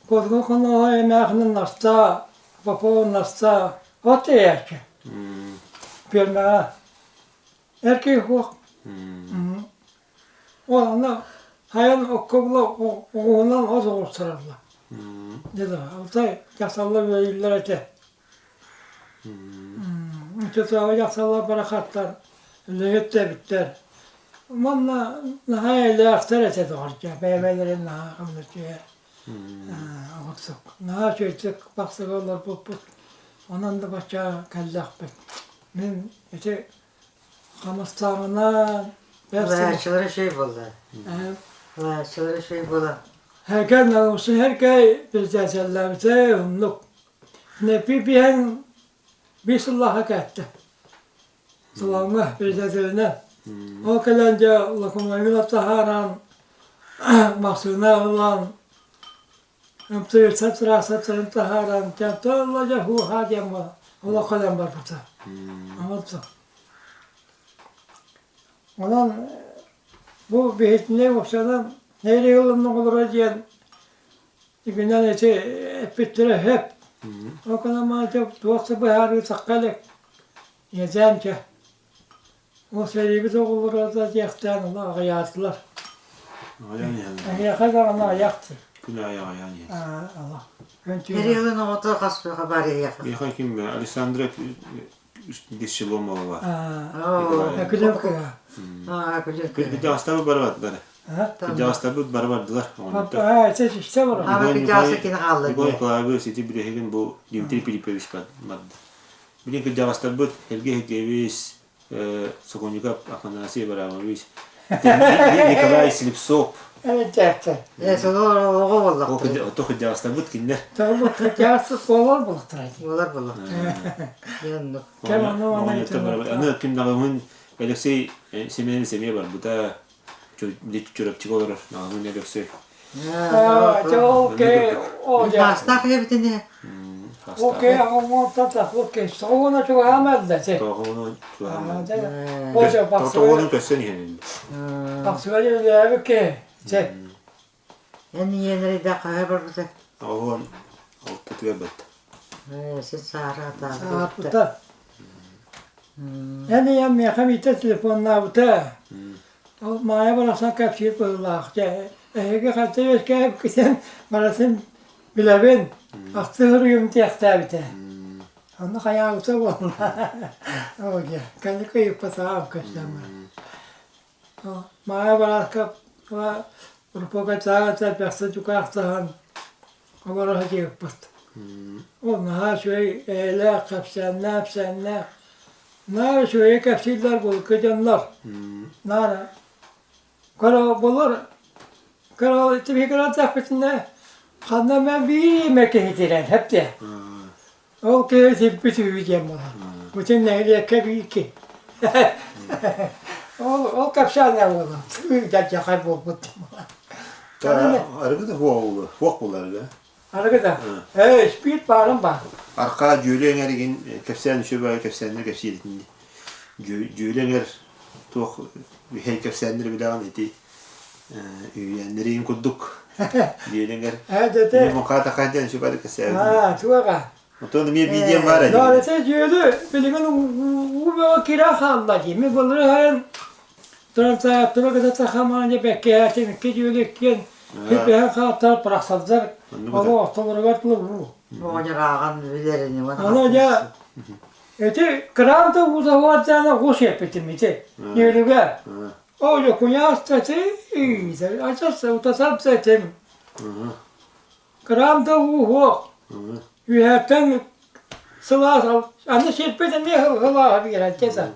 kodgo kono emeğinin nasta, papo nasta. O te erke. Birme. Erke o. Ona hayal okula oğlan o zorlarlar. Dedi, altay yasallar ve iller te. Çünkü o yasallar barakatlar. Lehette biter. Manna nahayla aktarete doğruca. Beyvelerin naha kamlıcıya. Ağıpsık. Naha çöçük baksak olur bu. Ondan da başka kallak bek. Min eti Kamıstağına Vahşıları şey buldu. Vahşıları şey buldu. herkes ne olsun herkes bizde sellemse umluk. Ne bihen bisullah etti. Sallallahu bizde sellemse. O kalınca lakumlayla taharan maksuna olan Ömtür satıra taharan kântâ Allah'a hu hadiyem var. Allah kalem var burada. Anlatsın. Ondan bu bihetine okşadan neyle yolundan olur diyen günden eti hep bittire hep. O kadar maalesef duası baharı sakkalık. Yiyeceğim ki o seribi de olur da diyekten Allah ayatlar. Ayağın yani. Yakada Allah ayaktı. Günah ayağı yani. Allah. Her yılın otu kasbı haberi yakın. Yakan kim be? Alessandra üstünde Şilomova var. Yakılık ya. Bir de hasta barbardılar. Bir de hasta barbardılar. Ha, işte var. Ama bir daha sekini kaldı. Nikoy kulağı siti bir hekin bu Dimitri Pilipovic madde. Bilin ki hasta bu helge hekevis sokonika akanasi baramovic. Nikolay Slipsov. Evet, çekti. Neyse o oldu. O toku hasta bu kinler. Tamam, kârsız olur bulutturaydı. Olur bulur. Yandık. Ana kim nağımın Alexey Semen'in semeye var. Bu da çorapçık olur. Nağımın Alexey. Okey, Hasta hepsini. okey, ama tatlak, okey. Soğuna çok hamelde. Toğunun tuğanı. Boşa bak, Toğunun kösten yenin. bak söylüyor okey. Çek. Yani yeneri de haber bize. Oğun altta tüyebet. Siz sahra da. Saatlıkta. Yani yanmaya kamite telefonla buta. Maya bıraksan kapşir koyulak. Ege kaçta yaşka hep kisen barasın bilebin. Aktığırıyorum tiyakta bite. Onu kaya usa bu. Oge. Kendi kayıp pasağım kaçlama. Maya bırakıp Rupoka çağırsa peksa çukaktahan. Ama hacı yapıt. Onlar şöyle eyle kapsan ne yapsan ne. Nar şöyle kapsiller bul kıcanlar. Nar. Kara bulur. Kara tabii kara takpetinde. Kandan ben bir yemek yediren hep de. O kere tip bütüyeceğim bana. Bütün neyle kebi ki. O kapsan ne oldu? Tüyden yakar bu buttum. Arıgı da huoğulu. Huoğ bular da. Arıgı da. Evet, bir bağırım var. Arka cüyleğin ergin kefsen şöyle kefsenler kefsiyetinde. Cüyleğin er tuğ hey kefsenleri bilen eti. Üyenlerin kudduk. Cüyleğin er. Evet, dedi. Bir mukata kayden şöyle kefsen. Ha, tuğra. Otoğun bir videom var ya. Doğrusu cüylü, bilgin bu kira halda gibi. Bunları hem Duramsa kadar takhamanca bekleyetim ki cüylükken. Hep her kadar bıraksalar. Ama ortaları var bu. Boğaca ağam bilerini. Ana ya. Eti kramda uzavacana hoş yapıtım eti. Cüylüge. O yok ya astası. Açarsa utasam setim. Kramda ho. Yühepten sıla al. Anne şirpeden ne hıla bir yer kesa.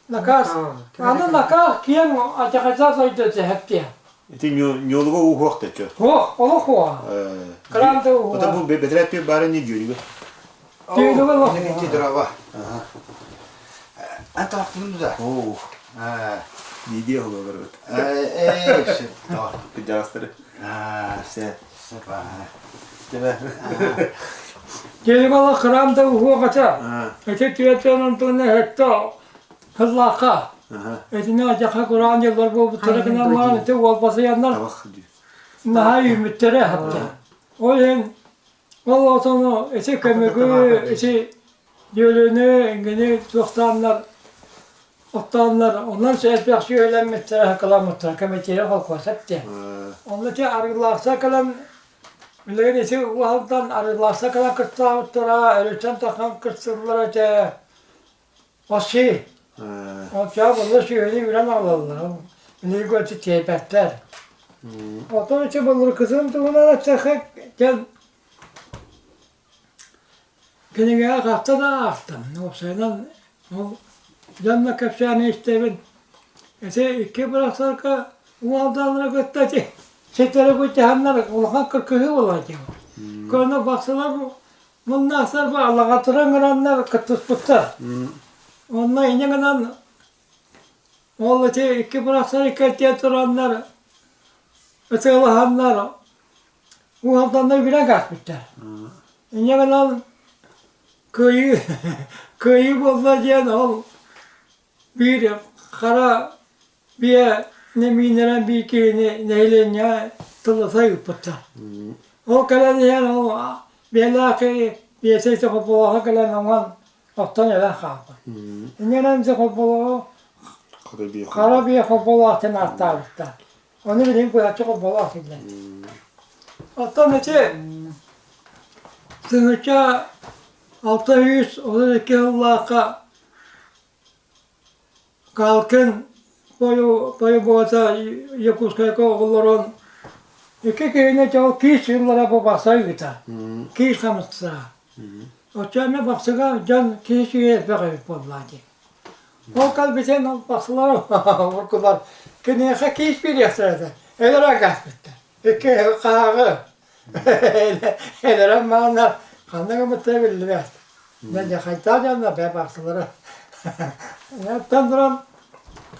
Nakas. Anne nakas kiyen acakacak saydı hep diye. Eti nyoluğa huoğ da çör. Ho, onu ho. Kramda ho. O da bu bedret bir bari ne cüyleği. Cüylüge lo. Ninti drava. Anta aklımda da. Oh. Ne diye huoğ var. Işte. Bir cevapları. Sen. Sepa. Değil mi? Cüylüge lo kramda ho kaça. Eti tüyetten ne hatta. Hızlaka. Eti ne acaka Kur'an yıllar bu tarafına var. Eti olması yanlar. Tabak diyor. Naha ümittere hatta. O yüzden Allah sana eti kömürü, eti gölünü, engini tuğtanlar, ottanlar, onlar sebep söylenmişler, kılamışlar, kömürleri halkası hep de. Onlar ki arılarsa kalan, bilgin eti o halktan arılarsa kalan kırtlamışlara, ölüten takan kırtlarlara de, o şey. O cevap Allah söyledi, bilen Allah'lar. Ne götü teybetler. Otan için bulur kızım tuğuna çakık gel. Günüge kalktı da attım. O sayıdan o canla kapşağını istemin. İki bıraksak ka uvaldanlara götürdü. Çetere götürdü hanlar ulakan kırkığı olacak. Köyüne baksalar bundan sonra bu Allah'a tıranlar kıtıs pıttar. Onunla inanılan oğlu iki bıraksak iki diye duranlar öteğlahanlar uvaldanlar bile kaçmışlar. İnanılan köyü buldular diyen ol bir kara bir ne mineren bir iki neyle ne tılasa yuputlar. O kadar diyen o belki bir sesi kopulaha kalan aman oktan eden kaldı. İngenen de kopulaha kara bir kopulaha ten artarlıkta. Onu bileyim koyacak kopulaha filan. Oktan öte sınırca 632 yıllığa kalkın boyu boğaza Yakutskaya oğulların iki köyüne çok kiş yıllara bu basayı gitar. Kiş kamışsa. O cami baksaga can kiş yer bakayıp bolladı. O kalbiten baksalar okular. Kınıya kiş bir yaşardı. Elera gaspıttı. İki kağı. Elera mağanar. Kandığı mutlu biraz. Ben de kayıtlarım da be baksalara. Yaptan duran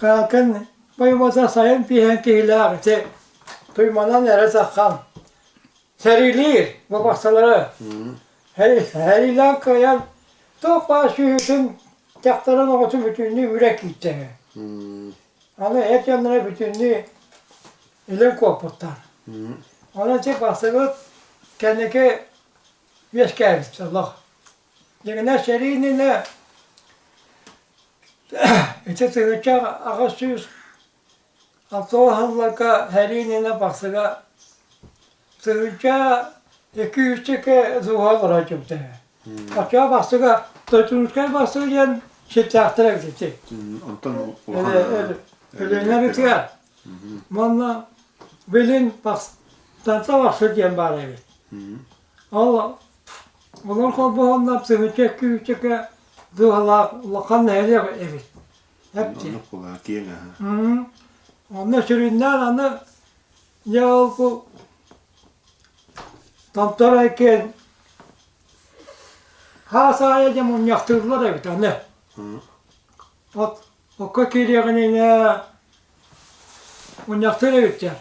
kalkın boyumuza sayın bir henkiler. Duymadan nere sakkan. Serilir bu baksalara. Her ilan koyan topla şühütün taktarın oğutu bütünlüğü yürek gitti. Ama hep yanlara bütünlüğü ilim koputlar. Ona için baksalar kendine beş gelmiş Allah. Yine şeriğine İşte sığırca ağaçsız Abdullah'la herinine baksaga sığırca 200 teke zuhal olacaktı. Aşağı baksaga Totunuşkaya baksaga yan şiddetlere gitti. Öyle bitiyor. Valla bilin bak tanta baksa diyen bari evet. Allah bunlar kolbu onlar sığırca 200 teke zuhal neydi evet. Hepsi. Onda süründen anı ya bu tamtarayken hasaya mun yaktırdılar evet anne. O kakiriyagını ne mun yaktır evet ya.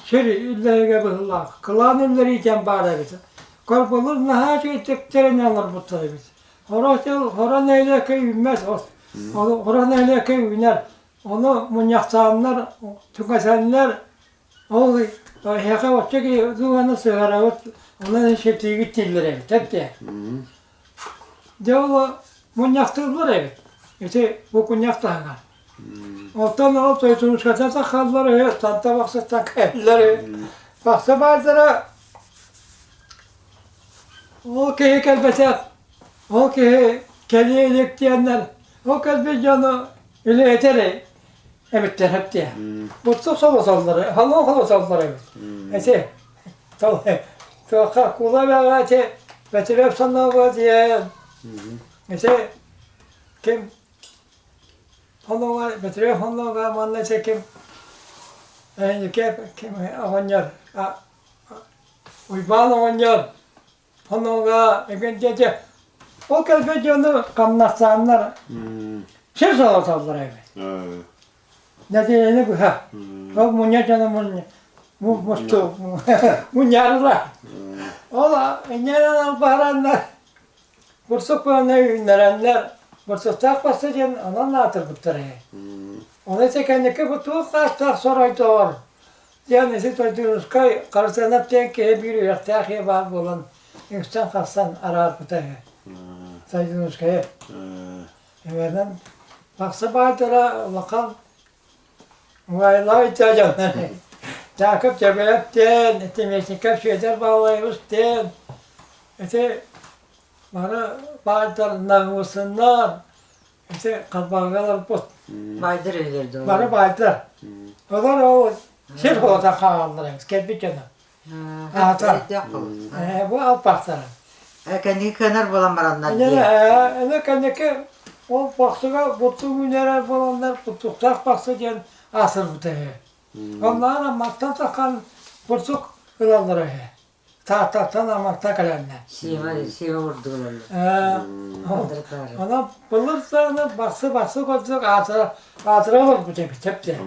Şeri illere gebirler. Kılan illeri iken bari evet. Korkulur nahaç ettiklerini alır bu tabi. Horan neyle köy bilmez. Horan neyle köy biner. Onu munyaksanlar, tükesenler, o heka bakacak ki duvarına sığar, onların şeftiği gittiler evet, hep de. Devamlı munyaktırdılar evet. İşte bu munyaktırlar. Ortadan alıp soyutunuz kaçarsa kalları, tanta baksa takayları. Baksa bazıları, o ki kelbese, o ki kediye elik diyenler, o kelbese canı öyle yeter. Evet hep diye. Bu çok salları, halı salları evet. Ese, tamam. Sonra kula ve ağaçı, betirep sandığı var diye. Ese, kim? Halı var, betirep halı var, manlıca kim? Kim ağanyar, uyban ağanyar. Halı var, gence. O kelbece onu kanlatsanlar, şey salları evet. Ne diyene bu ha? O munya canım mustu, munyarlar. Ola, neden baharanlar? Bursuk ne ünlerenler, bursuk takması için onunla atır bıttırı. Onu çekendeki bu tuğ kaçtar soray doğru. Yani siz öldüğünüz kay, karşısına tenke bir yurttakiye bağlı olan insan kastan arar bıttırı. Saydığınız kaya. Evden baksa bağırtıra bakalım. Vallahi içeceğim. Takip cebelekten, meşikap şeyler bağlaymıştın. Bana bağırtılar namusunlar. Kalbağalar Baydır öylerdi o. Bana baydılar. Onlar o şey olsa kaldılar. Kendi canım. Ha, tamam. Bu alt baksalar. Kendi kenar bulan baranlar Yani diye. ne kendiki o baksaga butu günler falanlar tutuksak baksa diyen asır bu tehe. Onlara maktan takan butuk kılalları he. Tahtaktan amakta kalanlar. Şiva vurdular. Ona bulursa ona baksa koyacak hatıra olur bu tepsi.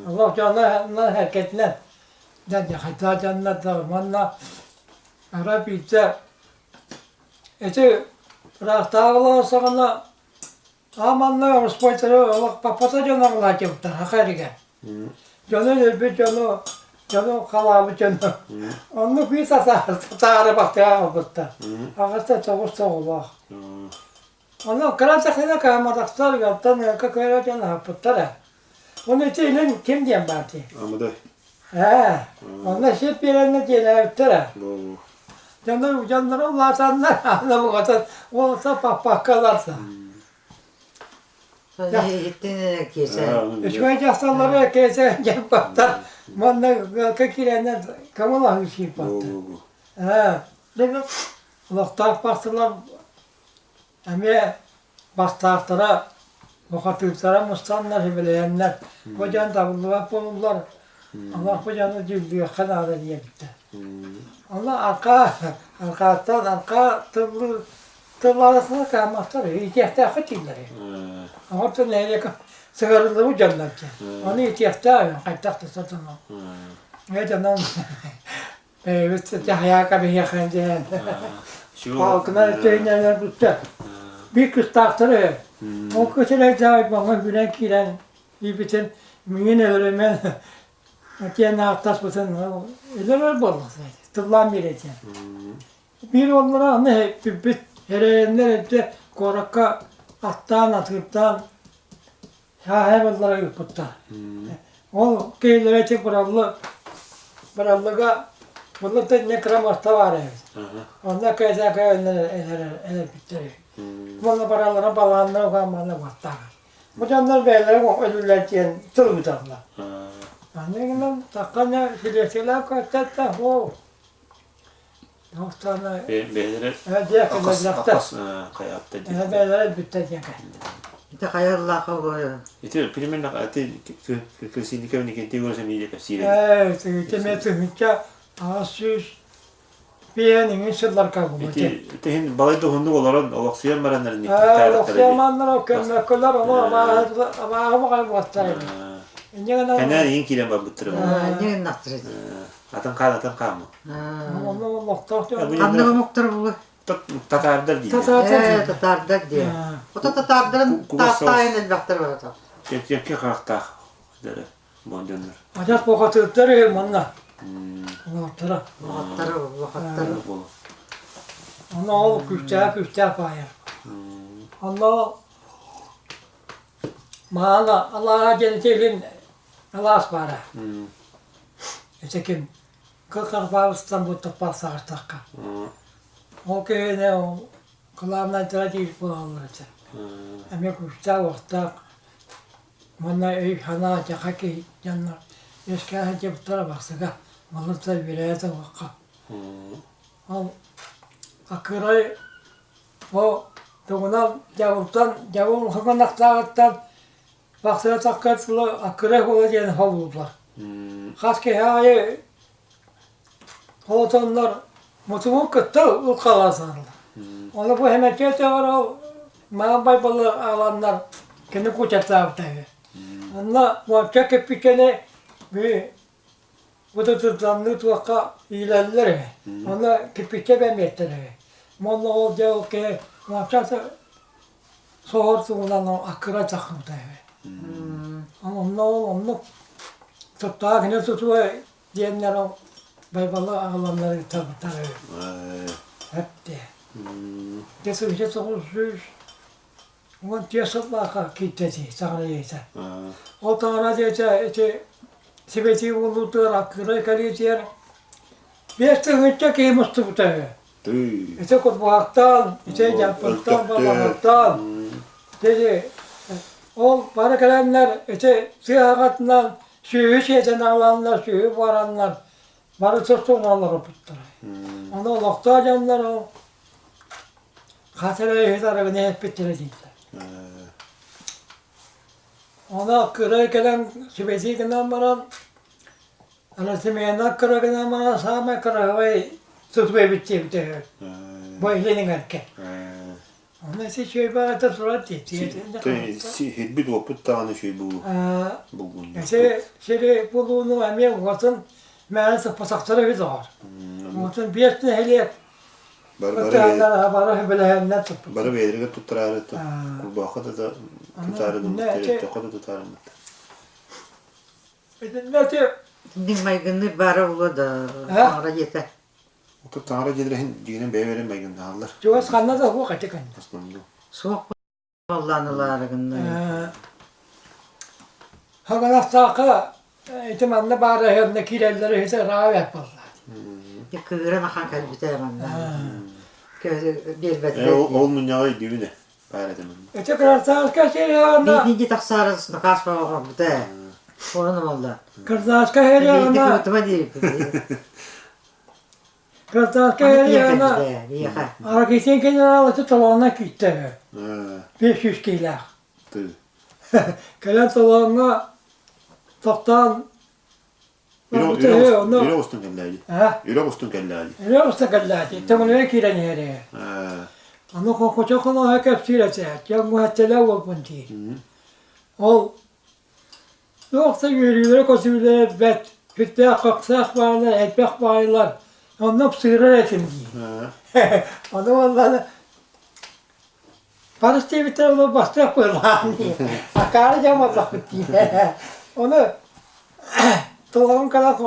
Allah canına hareketler. Yani hatta cennet zamanla Arapça eti rahtağlar sana amanla respoytları Allah papata canına yaptı hakikaten. Canı bir canı kalalı canı. Onu bir satarı baktı aldı. Ağırsa çavuşsa Allah. Onu kıracaklarına kaymadıklar yaptan yaka kayacağını yaptılar. Onun için kim diyeyim ben diye. Amaday. Onlar şey bir yerine diyeler. Canları Allah'tanlar anlamı kadar olsa bakkalarsa. Gittiğine geçen. Şu hastaları kese gel baktar. Manla kakirenden kamalah bir şey baktı. Dedim Allah'tan baktılar. Ama bastartıra vakatlıklara mustanlar bileyenler. Hocan da buldular. Allah hocanı cüldüğü kadar diye bitti. Allah arka tırlarısına kalmazlar. İhtiyacta akıtıyorlar. Ama tır neyle sıkırılır bu cennet. Onu ihtiyaçta kaytakta satılma. Ne canım? Cahaya kabı yakınca. Halkına söyleyenler tuttu. Bir kız taktırı. O kızlar cahil bana gülen kiren. Bir bütün mümin öğrenmen. Diye aktas mısın? Öyle bolluk zaten. Tırlan bir eten. Bir onlara ne bir hereyenler hepsi korakka attan atıptan hayvanlara yıpıttı. O köylere çek burallığa bunun da ne kramasta var evet. Onda kaysa eller bittiriyor. Bunun paralara balanlara kalmanlar var. Bu canlar beyler ölürler diyen tırmıtarlar. Annem takana silesiler kaçta o. Dostana Behlere diye kadar kayatta. beyler bitti diye. Bir de hayırlı koyuyor. Itu primer nak ati ke sini kau ni kita guna sini je kasih. Evet, temettü hükka asus beğenin şunlar kabul Itu etti. itu hin balai tu hundu olarak awak siapa maranlar ni. Okyamanlar okyanlar ama kaybettiler. Kena yang kira babutra. Ne naktırıcı. Atan kamu. Onu nokta. Anlığı muhtar bu. Tatarlar diye. Tatardak diye. O da tatarların tahtayın elbette var. Kek kakta. Dere. Bonjonlar. Acayip kokatırlar onlar. Nokta. Vakatları. Onu al küçük payar. Allah mana Allah'a geleceğin Allah para. Etekin Kırkarbağıstan bu topası artık. O köyde o kulağımdan trajik bulanlar için. Ama küçük vakta bana hana cakaki yanlar. Eski hacı bu tarafa baksa malırsa vilayete vakka. O akıray o doğunan yavrum hakanaklardan baksana takatlı akıray olacağını havlular. Kaske hayı Hotonlar mutumun kıttı ülkalarsanlar. Onu bu hemen kete var o mağabay balı alanlar kendi kucaklar tabi. Onlar muhakkak hep bir kere bir bu da tutanlı tuaka ilerler. Onlar kipike ben yeter. Molla olacağı o ki muhakkak soğurtu olan o akıra takım tabi. Ama onlar tuttuğa yine tutuyor diyenler o baybalı ağlamları tabi. Hep de. Kesinlikle soğursuz. Onun tiyasatla kitlesi sağlayıcı. O tane diyece sebeti bulunduğu akıra kaleciler. Bir sıkıntı kıymıştı bu tabi. İşte kutbaktan, işte yapıktan, babaktan. Dedi, ol para gelenler, öte sığagatından süyü şeyden alanlar, süyü varanlar, barı tutsunarlar o putları. Onu lokta canlar o. Katırayı hitarı ne hep bitirecekler. Ona kırığı gelen sübesi gelen baran, anasımıyana kırığı gelen baran sağma kırığı ve tutmayı bitti. Bu elinin erkek. Ona ise şey bağırda surat diye. Hidbit oput tağını şey bu. Bulgun. Şey bulduğunu emeğe vaktin maalesef pasakları bir var. Vaktin bir etine hele barı bileyenler tuttu. Barı vedirge tutturarı. Kurbağa da tutarı. Terette da tutarı. Ne Din maygınlı bara ula da. Sonra yeter. Otur tanrı gelirin dinin beyverin baygın dağlar. Cevaz kanına da bu kaçı kanına. Aslında. Soğuk kullanılarında. Hagana saqa itimanna bara herne kirelleri hese rav yaparlar. Kıvıran akan kalbi temanla. Bir bedel. Olmun yağı düğüne. Bayradım. Öte kadar saqa şey yana. Bir taksarısını kasma oğlum bu da. Sorunum oldu. Kırzaska her Bir yana. kutuma değil. Kırzaska her yana. Yaka. Arkisin kenara tutalana gitti. 500 kilo. Kelen talana toktan. Öyle olsun kellali. Ha? Öyle olsun kellali. Ne olsa gallati. Tamam kiren yere. Onu kokoca kono hakep sirese. Ya muhattela ol bunti. Ol. Yoksa yürüyülere koşuyulere bet. Hütte kaksak bağırlar, etbek bağırlar. Ondan sığırar etim diye. Onu vallahi Barış diye bir tane onu bastırak koyuyorlar. Akarı camazak diye. Onu Tolağın kadar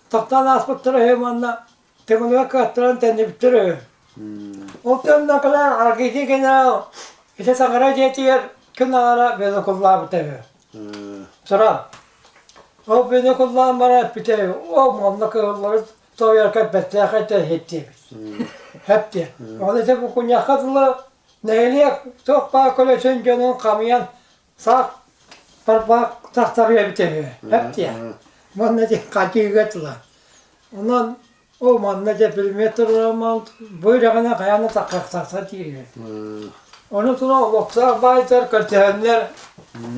toktan asıptırı hemanla temine kattıran tendi bitiriyor. O temine kadar arkası kenara ise sakara jetiyer kenara beni kullanıp bitiyor. Sonra o beni kullanıp bana bitiyor. O mamlakatları soyarken betleyerken de etti. Hep diye. O da ise bu kunyakatlı neyliye çok bağ kolesyon canın kamayan sağ parmak tahtarıya bitiyor. Hep diye. Mannaca kaçıyı götürdüler. Ondan o mannaca bir metre olmalı. Buyrağına kayana taksa diyor. Ondan sonra loksa baytar kötüyenler,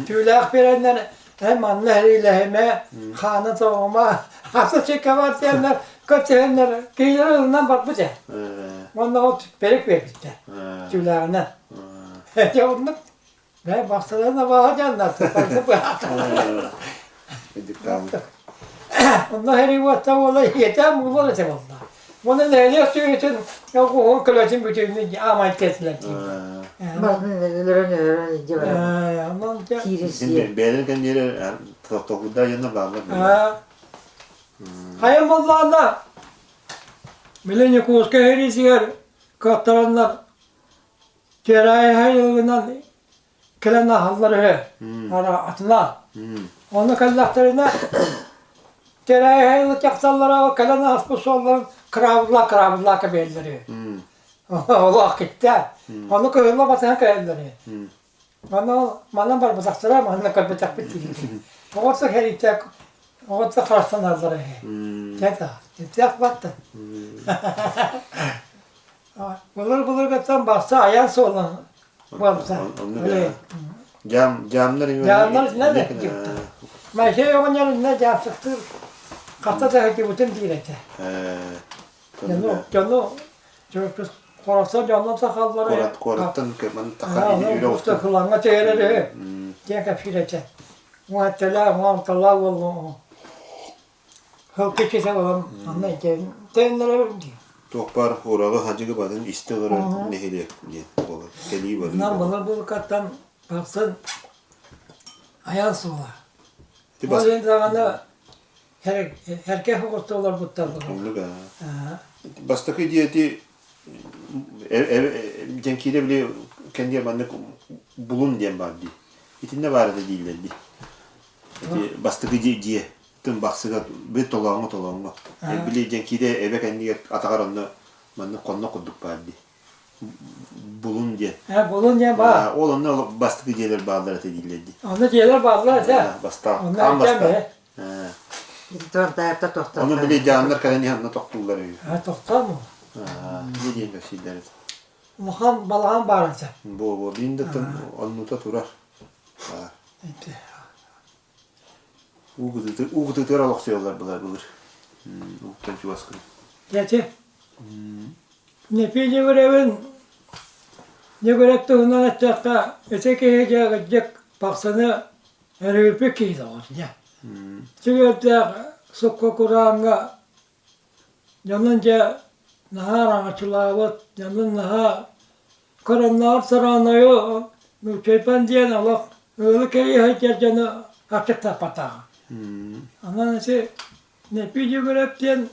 tüylak verenler hem annehleriyle hem kanı soğuma, hasta çekevat diyenler, kötüyenler kıyılarından bakmışlar. Ondan o tüpperik vermişler tüylağına. Ya ondan ve baksalarına bakacaksınlar. Tıpkı bıraktılar. Onlar her yuvata olay yeter mi olur ise valla. Bunu neyle söylüyorsun? Yok o kılıcın bütününü amayet kestiler. Bakın öğren cevap. Aman ya. Kirisi. Beğenirken yere tohudda yanına bağlar. Hayım Allah'ına. Mileni kuska herisi yer. Kaptaranlar. Cerrahi hayırlığından kelen halları ara atına. Onu kallaklarına Cerrahi hayırlık yaksallara o kelen asbı solların kravla kabelleri. O vakitte. Onu kıyırla batan kabelleri. Onu bana var bıçaklara ama onu kabıcak bitti. Oğuzda her itek, oğuzda karşıdan aldılar. Keta, itek battı. Bulur kattan bassa ayağın soğulan. Varsa. Öyle. Camlar ne de yıktı. Ben şey onun yanında cam sıktı. Katta da heki bütün direte. Canı çocuk korasa canlı sakalları. Korattan keman takar öyle olsun. Kulağına çevirir. Diye kapşirece. Muhattala oldu. Halkı çese olalım. Anlayın. Tenlere diyor. Tokpar horalı hacıgı badın istiğara nehili diye olur. Geliyi badın. Bundan bulur bu kattan baksın. Ayağın soğula. O zamanı herkes hukusta olur bu tabi. Onu da. Bastaki diyeti cenkide bile kendi yamanlık bulun diyen vardı. İtinde vardı değillerdi. Bastaki diye tüm baksıga bir tolağına. Bile cenkide eve kendi atakar onu manlık konuna kurduk vardı. bulun diye. Bulun ya bak. Olanlar bastık diyeler bağlar edildi. Onu diyorlar bağlılar ya. Basta. Onlar Tam basta. gelme. Bir tortayıpta toktatlar. Onu bile canlar kadar yanına toktular öyle. Toktar mı? Ne diyeyim şeyler. Muham balağın bağıracak. Bu binde onu da turar. Uğudu da alaqsıyorlar bular. Uğudu baskın. Gerçi. Ne pili görevin ne görüp de ondan ettikta öteki gidecek baksana her öpük iyiydi o ya. Çünkü de sokka kurağına yanınca nahar ağaçlığı yanın naha karanlar saranıyor mükemmel diyen Allah öyle ki haccarcanı açıkta pata. Ondan sonra ne pili görüp diyen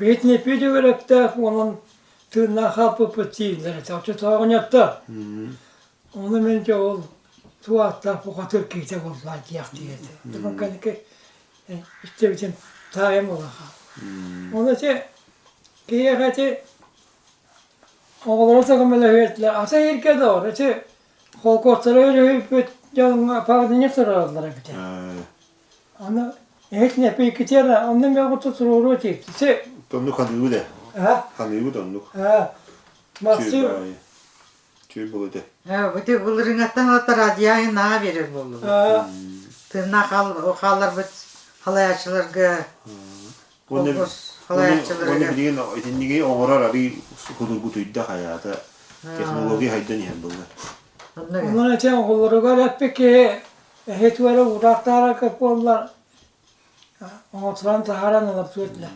bet ne pili görüp de onun tırnağı kapı pıtıyla çocuk oynattı. Onu bence ol tuvatta bu kadar kıyacak oldular diye. Demek ki işte bizim tayım olarak. Onun için kıyafeti oğulları takımıyla verdiler. Asa erkek de var. İşte kol kostları öyle hüppet yanına pardinye sarardılar bir de. Onu hiç ne pek gider. Ondan bir kutu soruru çekti. İşte Donluk hanığı da. Hanığı donluk. Masum. Tüy bulu de. Bu da bulurun attan otur radiyayı naha verir bulur. Tırnak o kalır bu halayatçılarga. Onu Halayatçılarga. bilgin etinliği oğrar abi kudur kutuyda hayata. Teknoloji haydan yani bunlar. Onun için oğulları var hep ki hiç böyle uğraştılar kapılar. Oturan taharan alıp söylediler.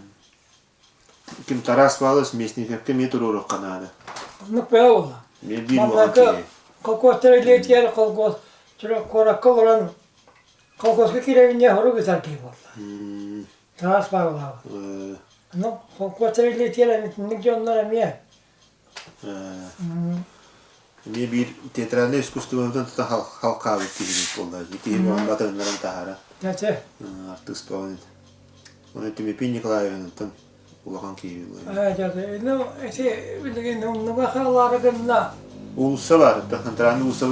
Kim taras bağlısı mesnif kim yeter olur kanada. Onu böyle oldu. Bir Mamlaka kolkosları iletiyor kolkos. Şöyle korakol olan kolkosu kirevinde horu güzel gibi oldu. Taras bağlı. Ano kolkosları iletiyor. Ne ki onlara niye? Bir teatralde iskustumundan tuta halk kahveti gibi oldu. Gitti bu batınların tahara. Gerçi. Artist olan. Onu tümü pinniklayın tam ulakan gibi. Gerçi. No işte bildiğin ne bakarlar gönna. Ulusa var. Teatralde ulusa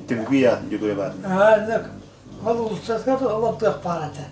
tümü bir ya göre var. Ne? Halı ustası kadar alıp da parada.